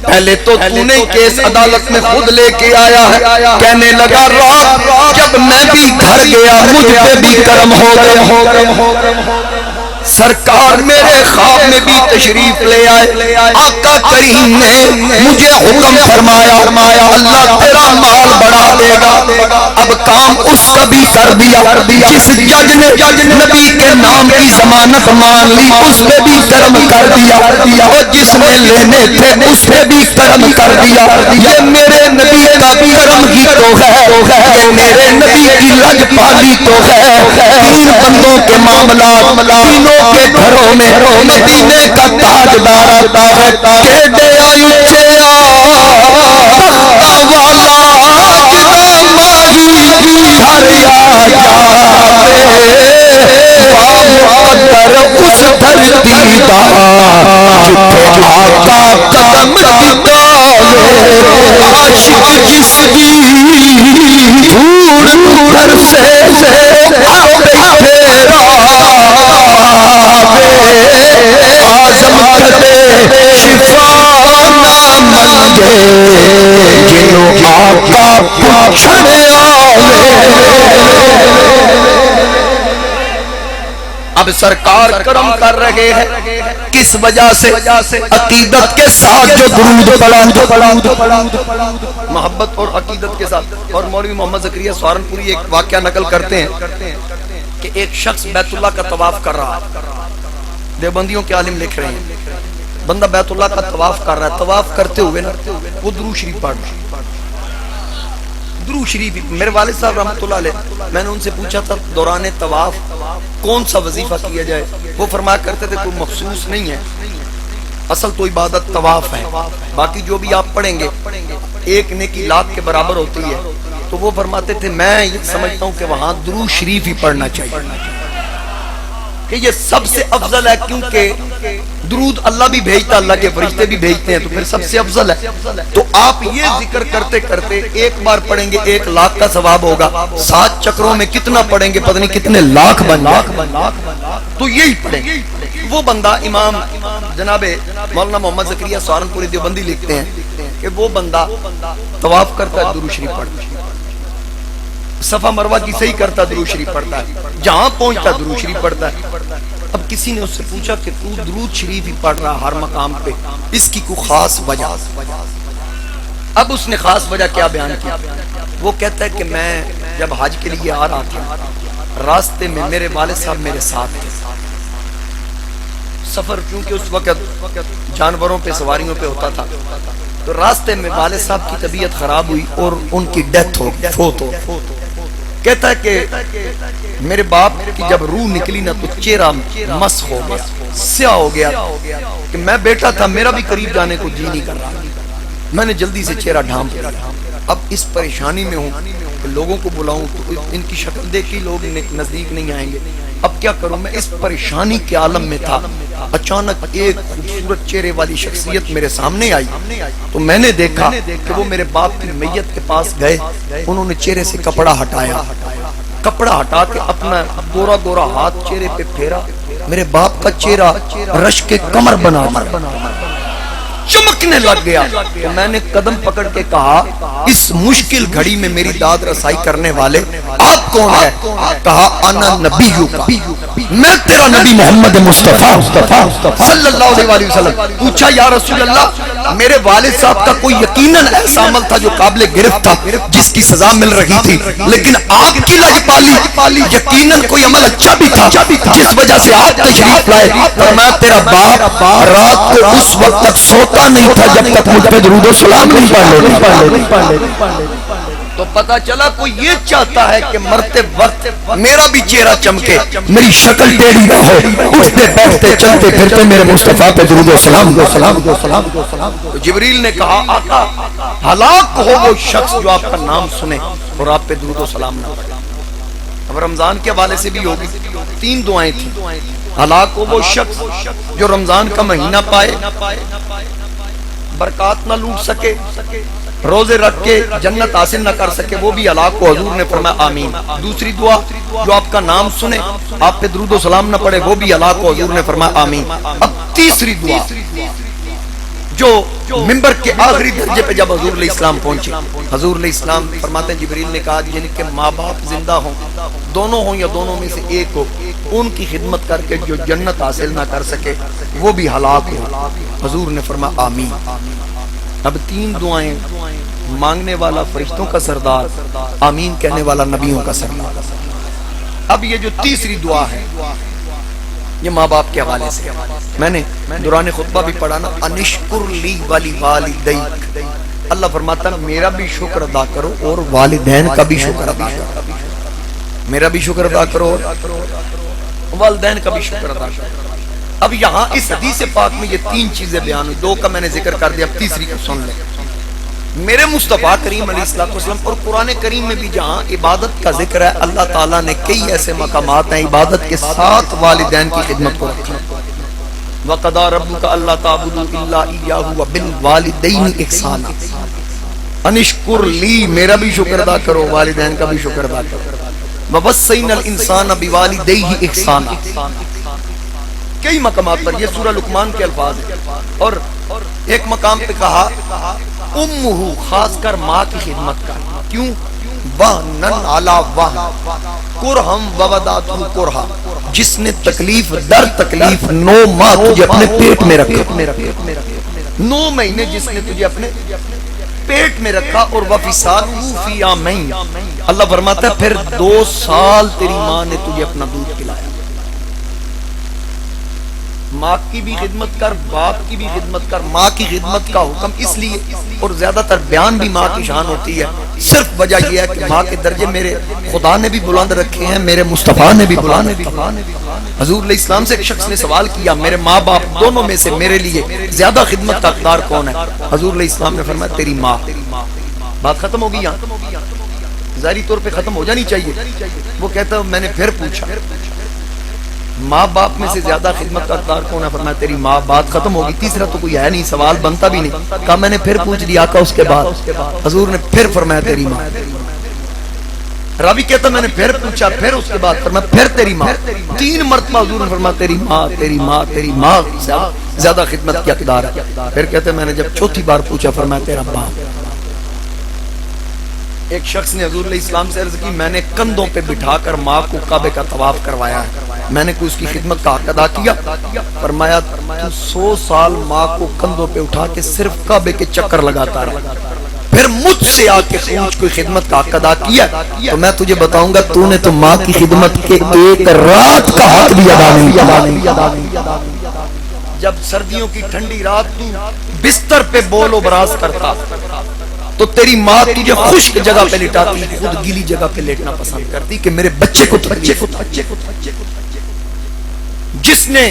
پہلے تو نے کیس عدالت میں خود لے کے آیا ہے۔ کہنے لگا رات جب میں بھی گھر گیا مجھ پہ بھی کرم ہو گیا، سرکار میرے خواب میں بھی تشریف لے آئے، آقا کریم نے مجھے حکم فرمایا اللہ تیرا مال بڑھا دے گا۔ اب اب کام اس کا بھی کر دیا، جس جج نے نبی کے نام کی ضمانت مان لی اس پہ بھی کرم کر دیا، اور جس نے لینے تھے اس پہ بھی کرم کر دیا۔ یہ میرے نبی کا کرم ہی تو ہے، یہ میرے نبی کی لج پالی تو ہے۔ تین بندوں کے معاملات تینوں کے گھروں میں مدینے کا تاجدار آتا ہے، کیڑے آئچیا والا جنا ماہی گھر آ جاوے، مقدر اس دھرتی دا جتھے آقا قدم ٹکاوے، عاشق جس دی دھوڑ گھر سے آ بیٹھے آزم کدے شفا نہ منگے جنوں آقا پوچھن آوے۔ اب سرکار کرم کر رہے ہیں کس وجہ سے؟ عقیدت کے ساتھ جو درود پڑھا، محبت اور عقیدت کے ساتھ۔ اور مولوی محمد زکریا سہارنپوری ایک واقعہ نقل کرتے ہیں کہ ایک شخص بیت اللہ کا طواف کر رہا، دیوبندیوں کے عالم لکھ رہے ہیں، بندہ بیت اللہ کا طواف کر رہا ہے، طواف کرتے ہوئے نا وہ درود شریف پڑھ رہا ہے، درود شریف۔ میرے والد صاحب رحمۃ اللہ علیہ، میں نے ان سے پوچھا تھا دوران طواف کون سا وظیفہ کیا جائے، وہ فرمایا کرتے تھے کوئی مخصوص نہیں ہے، اصل تو عبادت طواف ہے، باقی جو بھی آپ پڑھیں گے ایک نیکی لاکھ کے برابر ہوتی ہے۔ تو وہ فرماتے تھے میں یہ سمجھتا ہوں کہ وہاں درود شریف ہی پڑھنا چاہیے کہ یہ سب سے افضل ہے، کیونکہ درود اللہ بھی بھیجتا، اللہ کے فرشتے بھی بھیجتے ہیں، تو پھر سب سے افضل ہے۔ تو آپ یہ ذکر کرتے کرتے ایک بار پڑھیں گے 1 لاکھ کا ثواب ہوگا، 7 چکروں میں کتنا پڑھیں گے پتہ نہیں کتنے لاکھ بن جائے، تو یہی پڑھیں گے۔ وہ بندہ امام جناب مولانا محمد زکریا سہارنپوری دیوبندی لکھتے ہیں کہ وہ بندہ طواف کرتا ہے درود شریف پڑھتا ہے، صفا مروہ کی صحیح کرتا درود شریف پڑھتا ہے، جہاں پہنچتا درود شریف پڑھتا ہے۔ اب کسی نے اس سے پوچھا کہ تو درود شریف ہی پڑھ رہا ہر مقام پہ، اس کی کوئی خاص وجہ؟ اب اس نے خاص وجہ کیا بیان کی؟ وہ کہتا ہے کہ میں جب حج کے لیے آ رہا تھا، راستے میں میرے والد صاحب میرے ساتھ تھے، سفر کیونکہ اس وقت جانوروں پہ سواریوں پہ ہوتا تھا، تو راستے میں والد صاحب کی طبیعت خراب ہوئی اور ان کی ڈیتھ ہو گئی، فوت ہو گئی۔ کہتا ہے کہ میرے باپ کی جب روح نکلی نا تو چہرہ مس ہو گیا، سیاہ ہو گیا، کہ میں بیٹا تھا میرا بھی قریب جانے کو جی نہیں کر رہا، میں نے جلدی سے چہرہ ڈھانپ لیا۔ اب اس پریشانی میں ہوں کہ لوگوں کو بلاؤں تو ان کی شکل دیکھ کے لوگ نزدیک نہیں آئیں گے، اب کیا کروں؟ میں اس پریشانی کے عالم میں تھا، اچانک ایک خوبصورت چہرے والی شخصیت میرے سامنے آئی، تو میں نے دیکھا کہ وہ میرے باپ کی میت کے پاس گئے، انہوں نے چہرے سے کپڑا ہٹایا، کپڑا ہٹا کے اپنا گورا گورا ہاتھ چہرے پہ پھیرا، میرے باپ کا چہرہ رش کے کمر بنا چمکنے لگ گیا۔ تو میں نے قدم پکڑ کے کہا اس مشکل گھڑی میں میری داد رسائی کرنے والے آپ کون ہے؟ کہا انا نبیک، میں تیرا نبی محمد مصطفیٰ صلی اللہ علیہ وسلم۔ پوچھا یا رسول اللہ، میرے والد صاحب کا کوئی یقیناً ایسا عمل تھا جو قابل گرفت تھا، جس کی سزا مل رہی تھی، لیکن آپ کی لج پالی یقیناً کوئی عمل اچھا بھی تھا جس وجہ سے آپ تشریف لائے۔ فرمایا تیرا باپ رات کو اس وقت تک سوتا نہیں تھا جب تک مجھ پہ درود و سلام نہیں پڑھ لیتے۔ تو پتا چلا کوئی یہ چاہتا ہے کہ مرتے وقت میرا بھی چہرہ چمکے، میری شکل ٹیڑھی نہ ہو، اٹھتے بیٹھتے چلتے پھرتے میرے مصطفیٰ پہ درود و سلام۔ تو جبریل نے کہا آقا ہلاک ہو وہ شخص جو آپ کا نام سنے اور آپ پہ درود و سلام نہ پڑھے۔ اب رمضان کے حوالے سے بھی ہوگی، 3 دعائیں تھیں، ہلاک ہو وہ شخص جو رمضان کا مہینہ پائے، برکات نہ لوٹ سکے، روزے رکھ کے جنت حاصل نہ کر سکے، وہ بھی ہلاک کو حضور نے فرمایا آمین۔ دوسری دعا جو آپ کا نام سنے آپ پہ درود و سلام نہ پڑے، وہ بھی ہلاک کو حضور نے فرمایا آمین۔ اب تیسری دعا جو منبر کے آخری درجے پہ جب حضور علیہ السلام پہنچے، حضور علیہ السلام فرماتے ہیں جبریل نے کہا جن کے ماں باپ زندہ ہوں، دونوں ہوں یا دونوں میں سے ایک ہو، ان کی خدمت کر کے جو جنت حاصل نہ کر سکے وہ بھی ہلاک ہو۔ حضور نے فرمایا آمین۔ اب 3 دعائیں مانگنے والا فرشتوں کا سردار، آمین کہنے والا نبیوں کا سردار۔ اب یہ جو تیسری دعا ہے یہ ماں باپ کے حوالے سے، میں نے دوران خطبہ بھی پڑھا نا، انشکر لی ولی والدیک، اللہ فرماتا ہے میرا بھی شکر ادا کرو اور والدین کا بھی شکر ادا کرو، میرا بھی شکر ادا کرو اور والدین کا بھی شکر ادا کرو۔ اب یہاں اس حدیث پاک میں یہ تین چیزیں بیان ہوئی، دو کا میں نے ذکر کر دیا، اب تیسری کو سن لیں۔ میرے مصطفیٰ کریم علیہ السلام اور قرآن کریم میں بھی جہاں عبادت کا ذکر ہے، اللہ تعالیٰ نے کئی ایسے مقامات ہیں عبادت کے ساتھ والدین کی خدمت کو رکھا۔ وَقَضَىٰ رَبُّكَ أَلَّا تَعْبُدُوا إِلَّا إِيَّاهُ وَبِالْوَالِدَيْنِ إِحْسَانًا، انشکر لی میرا بھی شکر ادا کرو، والدین کا بھی شکر ادا کرو۔ وَوَصَّيْنَا الْإِنسَانَ بِوَالِدَيْهِ إِحْسَانًا، کئی مقامات پر یہ سورہ لقمان کے الفاظ ہیں، اور ایک مقام پہ کہا امہو، خاص کر ماں کی خدمت کا، کیوں؟ وَهْنًا عَلَىٰ وَهْنٍ كُرْهًا وَوَدَعْتُهُ كُرْهًا، جس نے تکلیف در تکلیف 9 ماہ تجھے اپنے پیٹ میں رکھا، 9 مہینے جس نے تجھے اپنے پیٹ میں رکھا، اور وَفِصَالُهُ فِي عَامَيْنِ، اللہ فرماتا ہے پھر 2 سال تیری ماں نے تجھے اپنا دودھ پلایا۔ ماں کی بھی خدمت کر، باپ کی بھی خدمت کر، ماں کی خدمت کا حکم اس لیے، اور زیادہ تر بیان بھی ماں کی شان ہوتی ہے، صرف وجہ یہ ہے کہ ماں کے درجے میرے خدا نے بھی بلند رکھے ہیں، میرے مصطفیٰ نے بھی بلند رکھے ہیں۔ حضور علیہ السلام سے ایک شخص نے سوال کیا میرے ماں باپ دونوں میں سے میرے لیے زیادہ خدمت کا حقدار کون ہے؟ حضور علیہ السلام نے فرمایا تیری ماں۔ بات ختم ہوگی یہاں، ظاہری طور پہ ختم ہو جانی چاہیے۔ وہ کہتا ہے میں نے پھر پوچھا ماں باپ میں سے زیادہ خدمت کا حقدار کون ہے؟ فرمایا تیری ماں۔ بات ختم ہوگی، تیسرا تو کوئی ہے نہیں، سوال بنتا بھی نہیں۔ کہا میں نے پھر پوچھ لیا آقا اس کے بعد، حضور نے پھر فرمایا تیری ماں۔ راوی کہتا میں نے پھر پوچھا، پھر اس کے بعد فرمایا پھر تیری ماں۔ 3 مرتبہ حضور نے فرمایا تیری ماں، تیری ماں، تیری ماں زیادہ خدمت کی حقدار ہے۔ پھر کہتے میں نے جب چوتھی بار پوچھا فرمایا تیرا باپ۔ ایک شخص نے حضور علیہ السلام سے عرض کی میں نے کندھوں پہ بٹھا کر ماں کو کعبے کا طواف کروایا ہے، میں نے کوئی اس کی خدمت کا حق ادا کیا؟ فرمایا 100 سال ماں کو کندھوں پہ اٹھا کے صرف کعبے کے چکر لگاتا رہا، پھر مجھ سے آ کے پوچھ کوئی خدمت کا حق ادا کیا؟ تو میں تجھے بتاؤں گا تو نے تو ماں کی خدمت کے 1 رات کا حق بھی ادا نہیں کیا۔ جب سردیوں کی ٹھنڈی رات تو بستر پہ بول و براز کرتا تو تیری ماں تجھے خشک جگہ پہ لٹاتی، خود گیلی جگہ پہ لیٹنا پسند کرتی کہ میرے بچے کو تکلیف۔ جس نے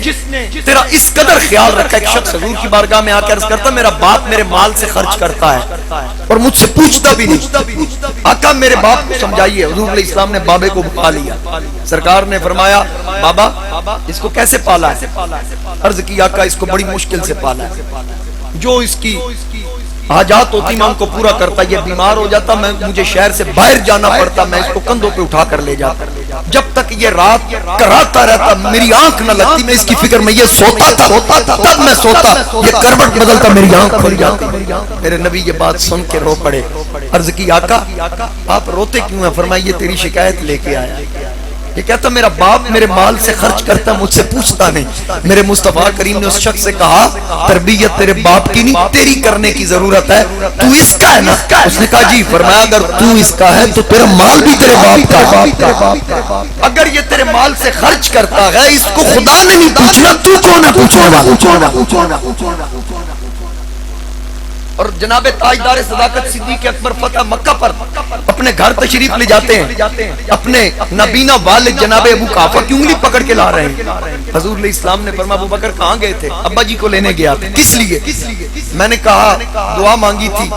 تیرا اس قدر خیال رکھا، ایک شخص حضور کی بارگاہ میں آ کے عرض کرتا میرا باپ میرے مال سے خرچ کرتا ہے اور مجھ سے پوچھتا بھی نہیں، آقا میرے باپ کو سمجھائیے۔ حضور علیہ السلام نے بابے کو بلا لیا، سرکار نے فرمایا بابا اس کو کیسے پالا ہے؟ عرض کی آقا اس کو بڑی مشکل سے پالا ہے، جو اس کی حاجات ہوتی میں ان کو پورا کرتا، یہ بیمار ہو جاتا میں مجھے شہر سے باہر جانا پڑتا، میں اس کو کندھوں پہ اٹھا کر لے جاتا، جب تک یہ رات کراتا رہتا میری آنکھ نہ لگتی، میں اس کی فکر میں یہ سوتا تھا، تب میں سوتا یہ کروٹ بدلتا میری آنکھ کھل جاتی۔ میرے نبی یہ بات سن کے رو پڑے، عرض کی آقا آپ روتے کیوں ہیں؟ فرمایا یہ تیری شکایت لے کے آیا، یہ کہتا میرا باپ میرے مال سے خرچ کرتا مجھ سے پوچھتا نہیں۔ میرے مصطفیٰ کریم نے اس شخص سے کہا تربیت تیرے باپ کی نہیں تیری کرنے کی ضرورت ہے، تو اس کا ہے نا؟ اس نے کہا جی۔ فرمایا اگر تو اس کا ہے تو تیرا مال بھی تیرے باپ کا، اگر یہ تیرے مال سے خرچ کرتا ہے اس کو خدا نے نہیں پوچھنا، تو کون ہے پوچھنے والا؟ اور جناب تاجدار صداقت صدیق اکبر فتح مکہ پر اپنے گھر تشریف لے جاتے ہیں، اپنے نابینا والد جناب ابو قحافہ کی انگلی پکڑ کے لا رہے ہیں۔ حضور علیہ السلام نے فرمایا ابو بکر کہاں گئے تھے؟ ابا جی کو لینے گیا تھا۔ کس لیے؟ میں نے کہا دعا مانگی تھی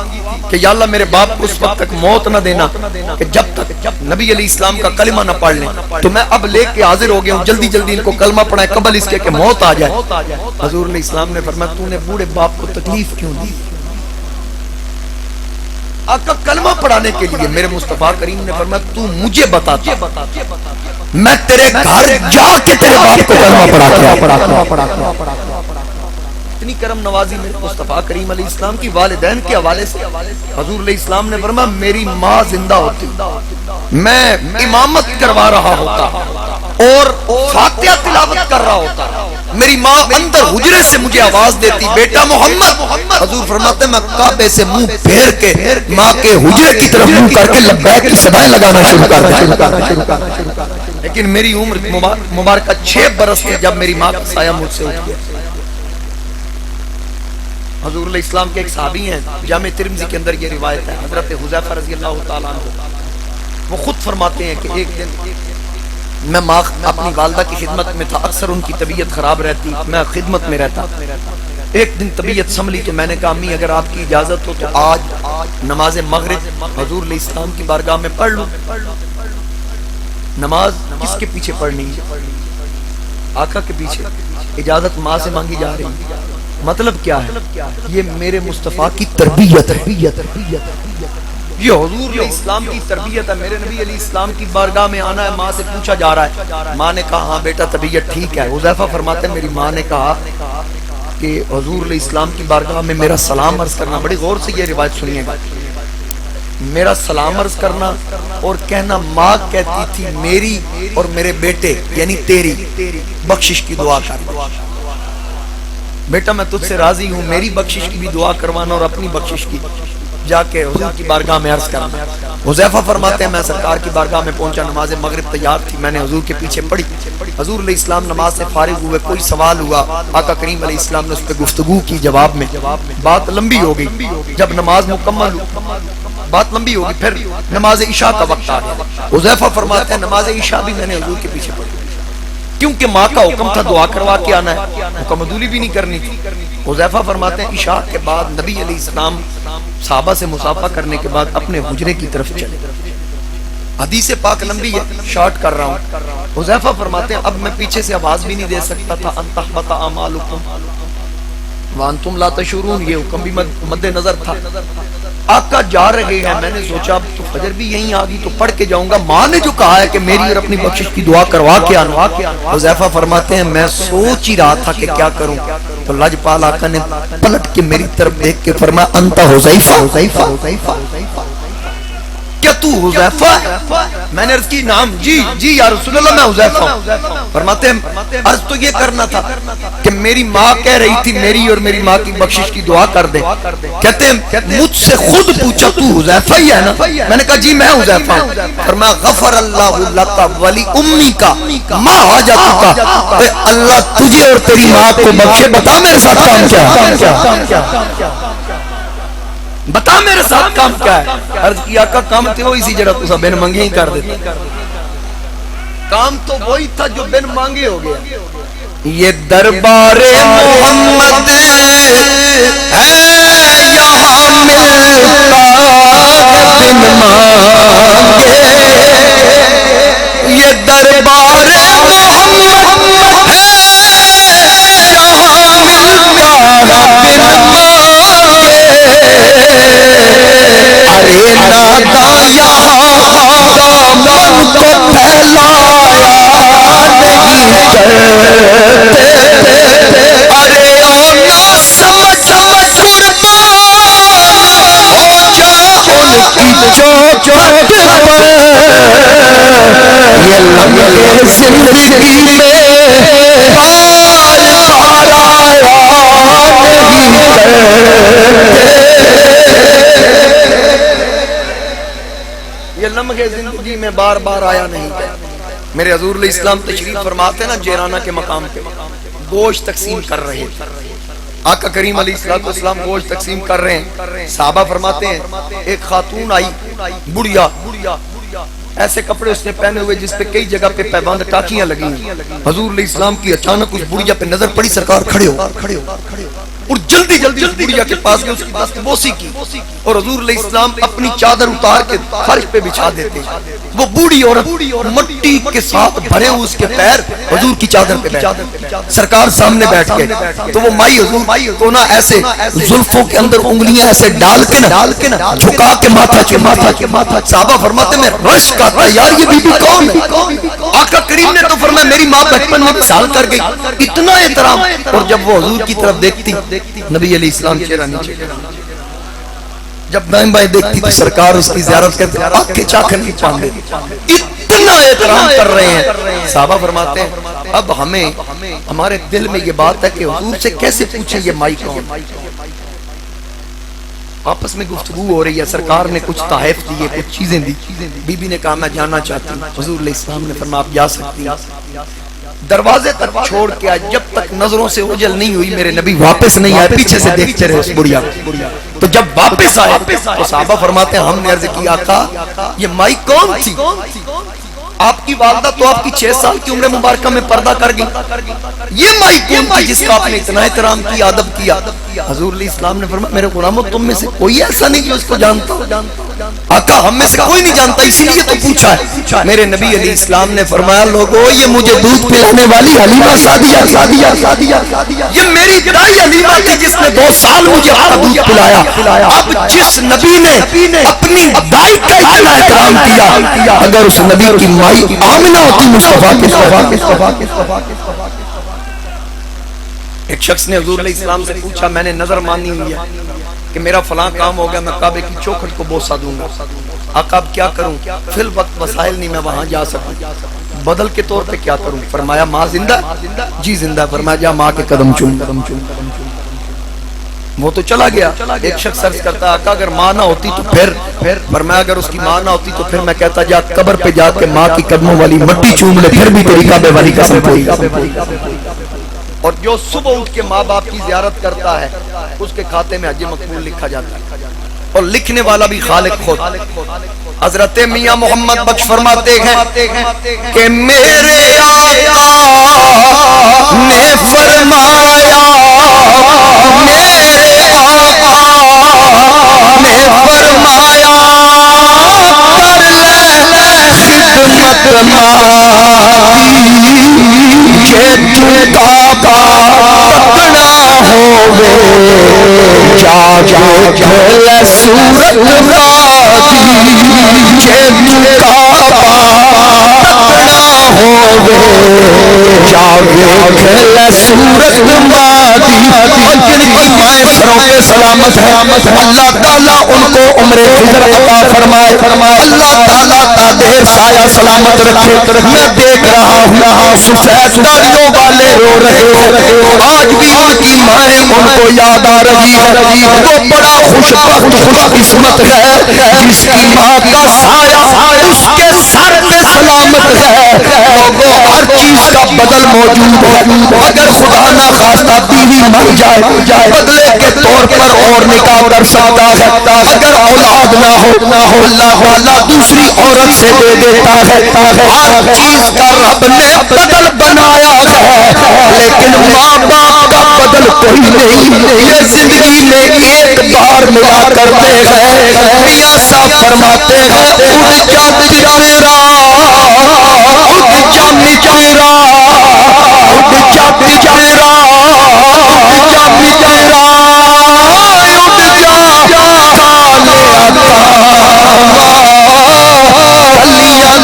کہ یا اللہ میرے باپ کو اس وقت تک موت نہ دینا کہ جب تک نبی علیہ السلام کا کلمہ نہ پڑھ لیں، تو میں اب لے کے حاضر ہو گیا ہوں، جلدی جلدی ان کو کلمہ پڑھائیں قبل اس کے کہ موت آ جائے۔ حضور علیہ السلام نے فرمایا تو نے بوڑھے باپ کو تکلیف کیوں دی؟ آقا کلمہ پڑھانے کے لیے۔ میرے مصطفیٰ کریم نے فرمایا تو مجھے بتاتا میں تیرے گھر جا کے تیرے باپ کو کلمہ پڑھا۔ اتنی کرم نوازی میرے مصطفیٰ کریم علیہ السلام کی والدین کے حوالے سے۔ حضور علیہ السلام نے فرمایا میری ماں زندہ ہوتی میں امامت کروا رہا ہوتا اور فاتحہ تلاوت کر رہا ہوتا، میری ماں اندر حجرے سے مجھے آواز دیتی بیٹا محمد، حضور فرماتے میں کعبے سے منہ پھیر کے ماں کے حجرے کی طرف منہ کر کے لبیک کی صدائیں لگانا شروع کر دیتا. لیکن میری عمر مبارکہ 6 برس تھی جب میری ماں کا سایہ مجھ سے اٹھ گیا. حضور علیہ السلام کے ایک صحابی ہیں، جامع ترمذی کے اندر یہ روایت ہے، حضرت حذیفہ رضی اللہ تعالیٰ عنہ، وہ خود فرماتے ہیں کہ ایک دن میں ماں اپنی والدہ کی خدمت میں تھا، اکثر ان کی طبیعت خراب رہتی، میں خدمت میں رہتا. ایک دن طبیعت سنبھلی تو میں نے کہا امی اگر آپ کی اجازت ہو تو آج نماز مغرب حضور علیہ السلام کی بارگاہ میں پڑھ لوں. نماز کس کے پیچھے پڑھنی ہے؟ آقا کے پیچھے. اجازت ماں سے مانگی جا رہی ہے. مطلب کیا ہے؟ یہ میرے مصطفیٰ کی تربیت ہے، یہ حضور علیہ السلام کی تربیت ہے. میرے نبی علیہ السلام کی بارگاہ میں آنا ہے، ماں سے پوچھا جا رہا ہے. ماں نے کہا ہاں بیٹا طبیعت ٹھیک ہے. حذیفہ فرماتے ہیں میری ماں نے کہا کہ حضور علیہ السلام کی بارگاہ میں میرا سلام عرض کرنا، بڑی غور سے یہ روایت سنیے گا، میرا سلام عرض کرنا اور کہنا ماں کہتی تھی میری اور میرے بیٹے یعنی تیری بخشش کی دعا کر بیٹا، میں تجھ سے راضی ہوں، میری بخشش کی بھی دعا کروانا اور اپنی بخشش کی جا کے حضور کی بارگاہ میں عرض کرنا. حذیفہ فرماتے ہیں میں سرکار کی بارگاہ میں پہنچا، نماز مغرب تیار تھی، میں نے حضور کے پیچھے پڑھی. حضور علیہ السلام نماز سے فارغ ہوئے، کوئی سوال ہوا، آقا کریم علیہ السلام نے اس پہ گفتگو کی، جواب میں بات لمبی ہو گئی. جب نماز مکمل ہوئی بات لمبی ہوگی، پھر نماز عشاء کا وقت آ گیا. حذیفہ فرماتے ہیں نماز عشاء بھی میں نے حضور کے پیچھے پڑھی کیونکہ ماں کا حکم تھا دعا کروا کے آنا ہے، حکم عدولی بھی نہیں کرنی تھی. حذیفہ فرماتے ہیں عشاء کے بعد نبی علیہ السلام صحابہ سے مصافحہ کرنے کے بعد اپنے حجرے کی طرف چلے. حدیث پاک لمبی ہے، شارٹ کر رہا ہوں. حذیفہ فرماتے ہیں اب میں پیچھے سے آواز بھی نہیں دے سکتا تھا، ان تحبط اعمالکم وانتم لا تشعرون، یہ حکم بھی مد نظر تھا. آقا جا رہے ہیں، میں نے سوچا اب تو فجر بھی یہیں آگی تو پڑھ کے جاؤں گا. ماں نے جو کہا ہے کہ میری اور اپنی بخشش کی دعا کروا کے آنا. حذیفہ فرماتے ہیں میں سوچ ہی رہا تھا کہ کیا کروں تو لجپال آقا نے پلٹ کے میری طرف دیکھ کے فرمایا انت حذیفہ، کیا تو حذیفہ ہے؟ میں نے عرض کی نام، جی یا رسول اللہ میں حذیفہ ہوں. فرماتے ہیں عرض تو یہ کرنا تھا کہ میری ماں کہہ رہی تھی میری اور میری ماں کی بخشش کی دعا کر دے. کہتے ہیں مجھ سے خود پوچھا تو حذیفہ ہی ہے نا؟ میں نے کہا جی میں حذیفہ ہوں. فرمایا غفر اللہ لک ولی امی کا ما حاجتک، اللہ تجھے اور تیری ماں کو بخشے. بتا میرے ساتھ کام کیا، بتا میرے ساتھ کام کیا ہے؟ عرض کیا کا کام تھے وہ اسی جگہ تو بن منگے ہی کر دیتا. کام تو وہی تھا جو بن مانگے ہو گیا. یہ دربار محمد ہے یہاں ملتا بن مانگے، یہ دربار محمد ہے یہاں ملتا بن مانگے. ارے نادا یہاں دامن کو پھیلایا نہیں کرتے، ارے آنا سمجھ قربان ہو جا ان کی چوچ پر. یہ لمحے زندگی میں بار بار آیا نہیں کرتے، یہ لمحے زندگی میں بار بار آیا نہیں ہے. میرے حضور علیہ السلام تشریف فرماتے نا جیرانہ کے مقام پہ گوشت تقسیم کر رہے تھے. آقا کریم علیہ السلام گوشت تقسیم کر رہے ہیں. صحابہ فرماتے ہیں ایک خاتون آئی بڑھیا، ایسے کپڑے اس نے پہنے ہوئے جس پہ کئی جگہ پہ پیبند ٹاکیاں لگی ہیں. حضور علیہ السلام کی اچانک اس بڑھیا پہ نظر پڑی، سرکار کھڑے ہو اور جلدی جلدی اس بڑھیا کے پاس گئے، اس کی دست بوسی کی اور حضور علیہ السلام اپنی چادر اتار کے فرش پہ بچھا دیتے. وہ بوڑھی عورت مٹی کے ساتھ بھرے ہوئے اس کے پیر حضور کی چادر پہ بیٹھ، سرکار سامنے بیٹھ گئے تو وہ مائی حضور کو نا ایسے زلفوں کے اندر انگلیاں ایسے ڈال کے نا جھکا کے ماتھا. صحابہ فرماتے میں رش کا تھا یار یہ بی بی کون ہے؟ آقا کریم نے تو فرمایا میری ماں بچپن میں سال کر گئی. اتنا احترام. اور جب وہ حضور کی طرف دیکھتی نبی علیہ السلام چہرہ نیچے، جب دائیں بائیں دیکھتی تو سرکار اس کی زیارت کرتے آنکھ کے چاکن کی پاندے. اتنا احترام کر رہے ہیں. صحابہ فرماتے ہیں اب ہمیں ہمارے دل میں یہ بات ہے کہ حضور سے کیسے پوچھیں یہ مائی کون. آپس میں گفتگو ہو رہی ہے, سرکار نے کچھ تحائف دیے, کچھ چیزیں دی. بی بی نے کہا میں جانا چاہتی ہوں. حضور علیہ السلام نے فرمایا آپ جا سکتی ہیں. دروازے تک چھوڑ کے آج, جب تک نظروں سے اوجھل نہیں ہوئی میرے نبی واپس نہیں آئے, پیچھے سے دیکھتے رہے اس بڑھیا. تو جب واپس آئے تو صحابہ فرماتے ہیں ہم نے عرض کی آقا یہ مائی کون تھی؟ آپ کی والدہ تو آپ کی 6 سال کی عمر مبارکہ میں پردہ کر گئی, یہ مائی کون تھی جس کا آپ نے اتنا احترام کیا, ادب کیا؟ حضور علیہ السلام نے فرمایا میرے غلاموں تم میں سے کوئی ایسا نہیں جو اس کو جانتا ہو. آقا ہم میں سے کوئی نہیں جانتا اسی لیے تو پوچھا ہے. میرے نبی علیہ السلام نے فرمایا لوگو یہ مجھے دودھ پلانے والی حلیمہ سعدیہ, یہ میری دائی حلیمہ تھی جس نے 2 سال مجھے اپنا دودھ پلایا. اب جس نبی نے اپنی دائی کا اتنا احترام کیا, اگر اس نبی کی مائی آمنہ ہوتی مصطفیٰ کے. ایک شخص نے حضور علیہ السلام سے پوچھا میں نے نظر مانی ہوئی ہے کہ میرا فلاں کام ہو گیا, میں کعبے کی چوکھٹ کو بوسہ دوں گا. آقا اب کیا کروں؟ فی الوقت وسائل نہیں میں وہاں جا سکوں, بدل کے طور پہ کیا کروں؟ فرمایا ماں زندہ؟ جی زندہ. فرمایا جا ماں کے قدم چوم. وہ تو چلا گیا. ایک شخص عرض کرتا آقا اگر ماں نہ ہوتی تو پھر؟ فرمایا اگر اس کی ماں نہ ہوتی تو پھر میں کہتا جا قبر پہ جا کے ماں کی قدموں والی مٹی چوم لے, پھر بھی تیری کعبے والی قسم پوری. اور جو صبح اٹھ کے ماں باپ کی زیارت کرتا ہے اس کے کھاتے میں حج مقبول لکھا جاتا ہے, اور لکھنے والا بھی خالق خود. حضرت میاں محمد بخش فرماتے ہیں کہ میرے آقا نے فرمایا, میرے آقا نے فرمایا کر لے خدمت ماں کہ جھوٹا پکڑا ہوگے جاگے کھلے صورت مادی کہ جھوٹا پکڑا ہوگے جاگے کھلے صورت مادی. اور جن کی مائیں سروں پہ سلامت ہے اللہ تعالیٰ ان کو عمر خضر عطا فرمائے, اللہ تعالیٰ کا دیر سایہ سلامت رکھے. میں دیکھ رہا ہوں سفید داڑھیوں والے رو رہے ہیں, آج بھی ان کی مائیں ان کو یاد آ رہی ہے. وہ بڑا خوش بخت خوش قسمت ہے جس کی ماں کا سایہ اس کے سر پہ سلامت ہے. وہ ہر چیز کا بدل موجود ہے. اگر خدا نہ خواستہ بیوی مر جائے بدلے کے طور پر اور نکاح کر سکتا ہے. اگر اولاد نہ ہو اللہ تعالیٰ دوسری عورت سے دے دیتا ہے. ہر چیز کا رب نے بدل بنایا ہے, لیکن ماں باپ کا بدل کوئی نہیں. یہ زندگی میں ایک بار ملا کرتے ہیں. میاں صاحب فرماتے ہیں اٹھ جا تیرا, اٹھ جا میرا, اٹھ جا تیرا, اٹھ جا میرا, اٹھ جا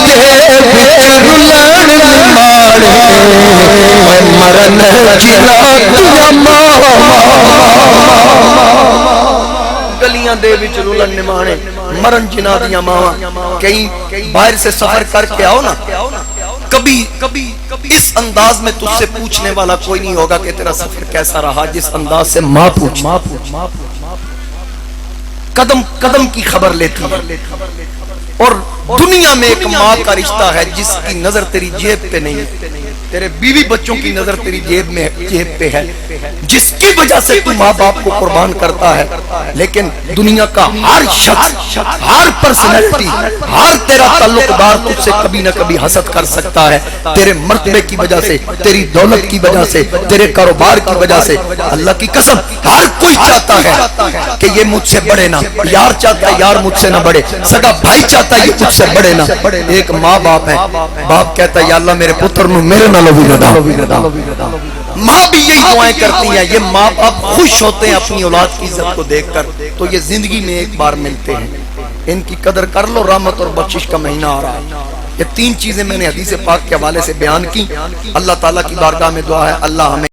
کالے گلیاں دے بچ رلن نماڑے مرن جنا تجا گلیاں دے وچ رلن نمانے مرن جنا دیاں ماواں. کہیں باہر سے سفر کر کے آؤ نا, کبھی اس انداز میں تجھ سے پوچھنے والا کوئی نہیں ہوگا کہ تیرا سفر کیسا رہا جس انداز سے ماں پوچھ قدم قدم کی خبر لیتی ہے. اور دنیا میں ایک ماں کا رشتہ ہے جس کی نظر تیری جیب پہ نہیں ہے, تیرے بیوی بچوں کی نظر تیری جیب پہ ہے, جس کی وجہ سے تو ماں باپ کو قربان کرتا ہے. لیکن دنیا کا ہر شخص, ہر پرسنالٹی, ہر تیرا تعلق دار تجھ سے کبھی نہ کبھی حسد کر سکتا ہے, تیرے مرتبے کی وجہ سے, تیری دولت کی وجہ سے, تیرے کاروبار کی وجہ سے. اللہ کی قسم ہر کوئی چاہتا ہے کہ یہ مجھ سے بڑھے نا, یار چاہتا ہے یار مجھ سے نہ بڑھے, سگا بھائی چاہتا ہے یہ مجھ سے بڑھے نا. ایک ماں باپ ہے, باپ کہتا ہے یا اللہ میرے پتر نو میرے نالوں بھی ردا. ماں بھی یہی دعائیں کرتی ہیں. یہ ماں باپ خوش ہوتے ہیں اپنی اولاد کی عزت کو دیکھ کر. تو یہ زندگی میں ایک بار ملتے ہیں, ان کی قدر کر لو. رحمت اور بخشش کا مہینہ آ رہا ہے. یہ 3 چیزیں میں نے حدیث پاک کے حوالے سے بیان کی. اللہ تعالیٰ کی بارگاہ میں دعا ہے اللہ ہمیں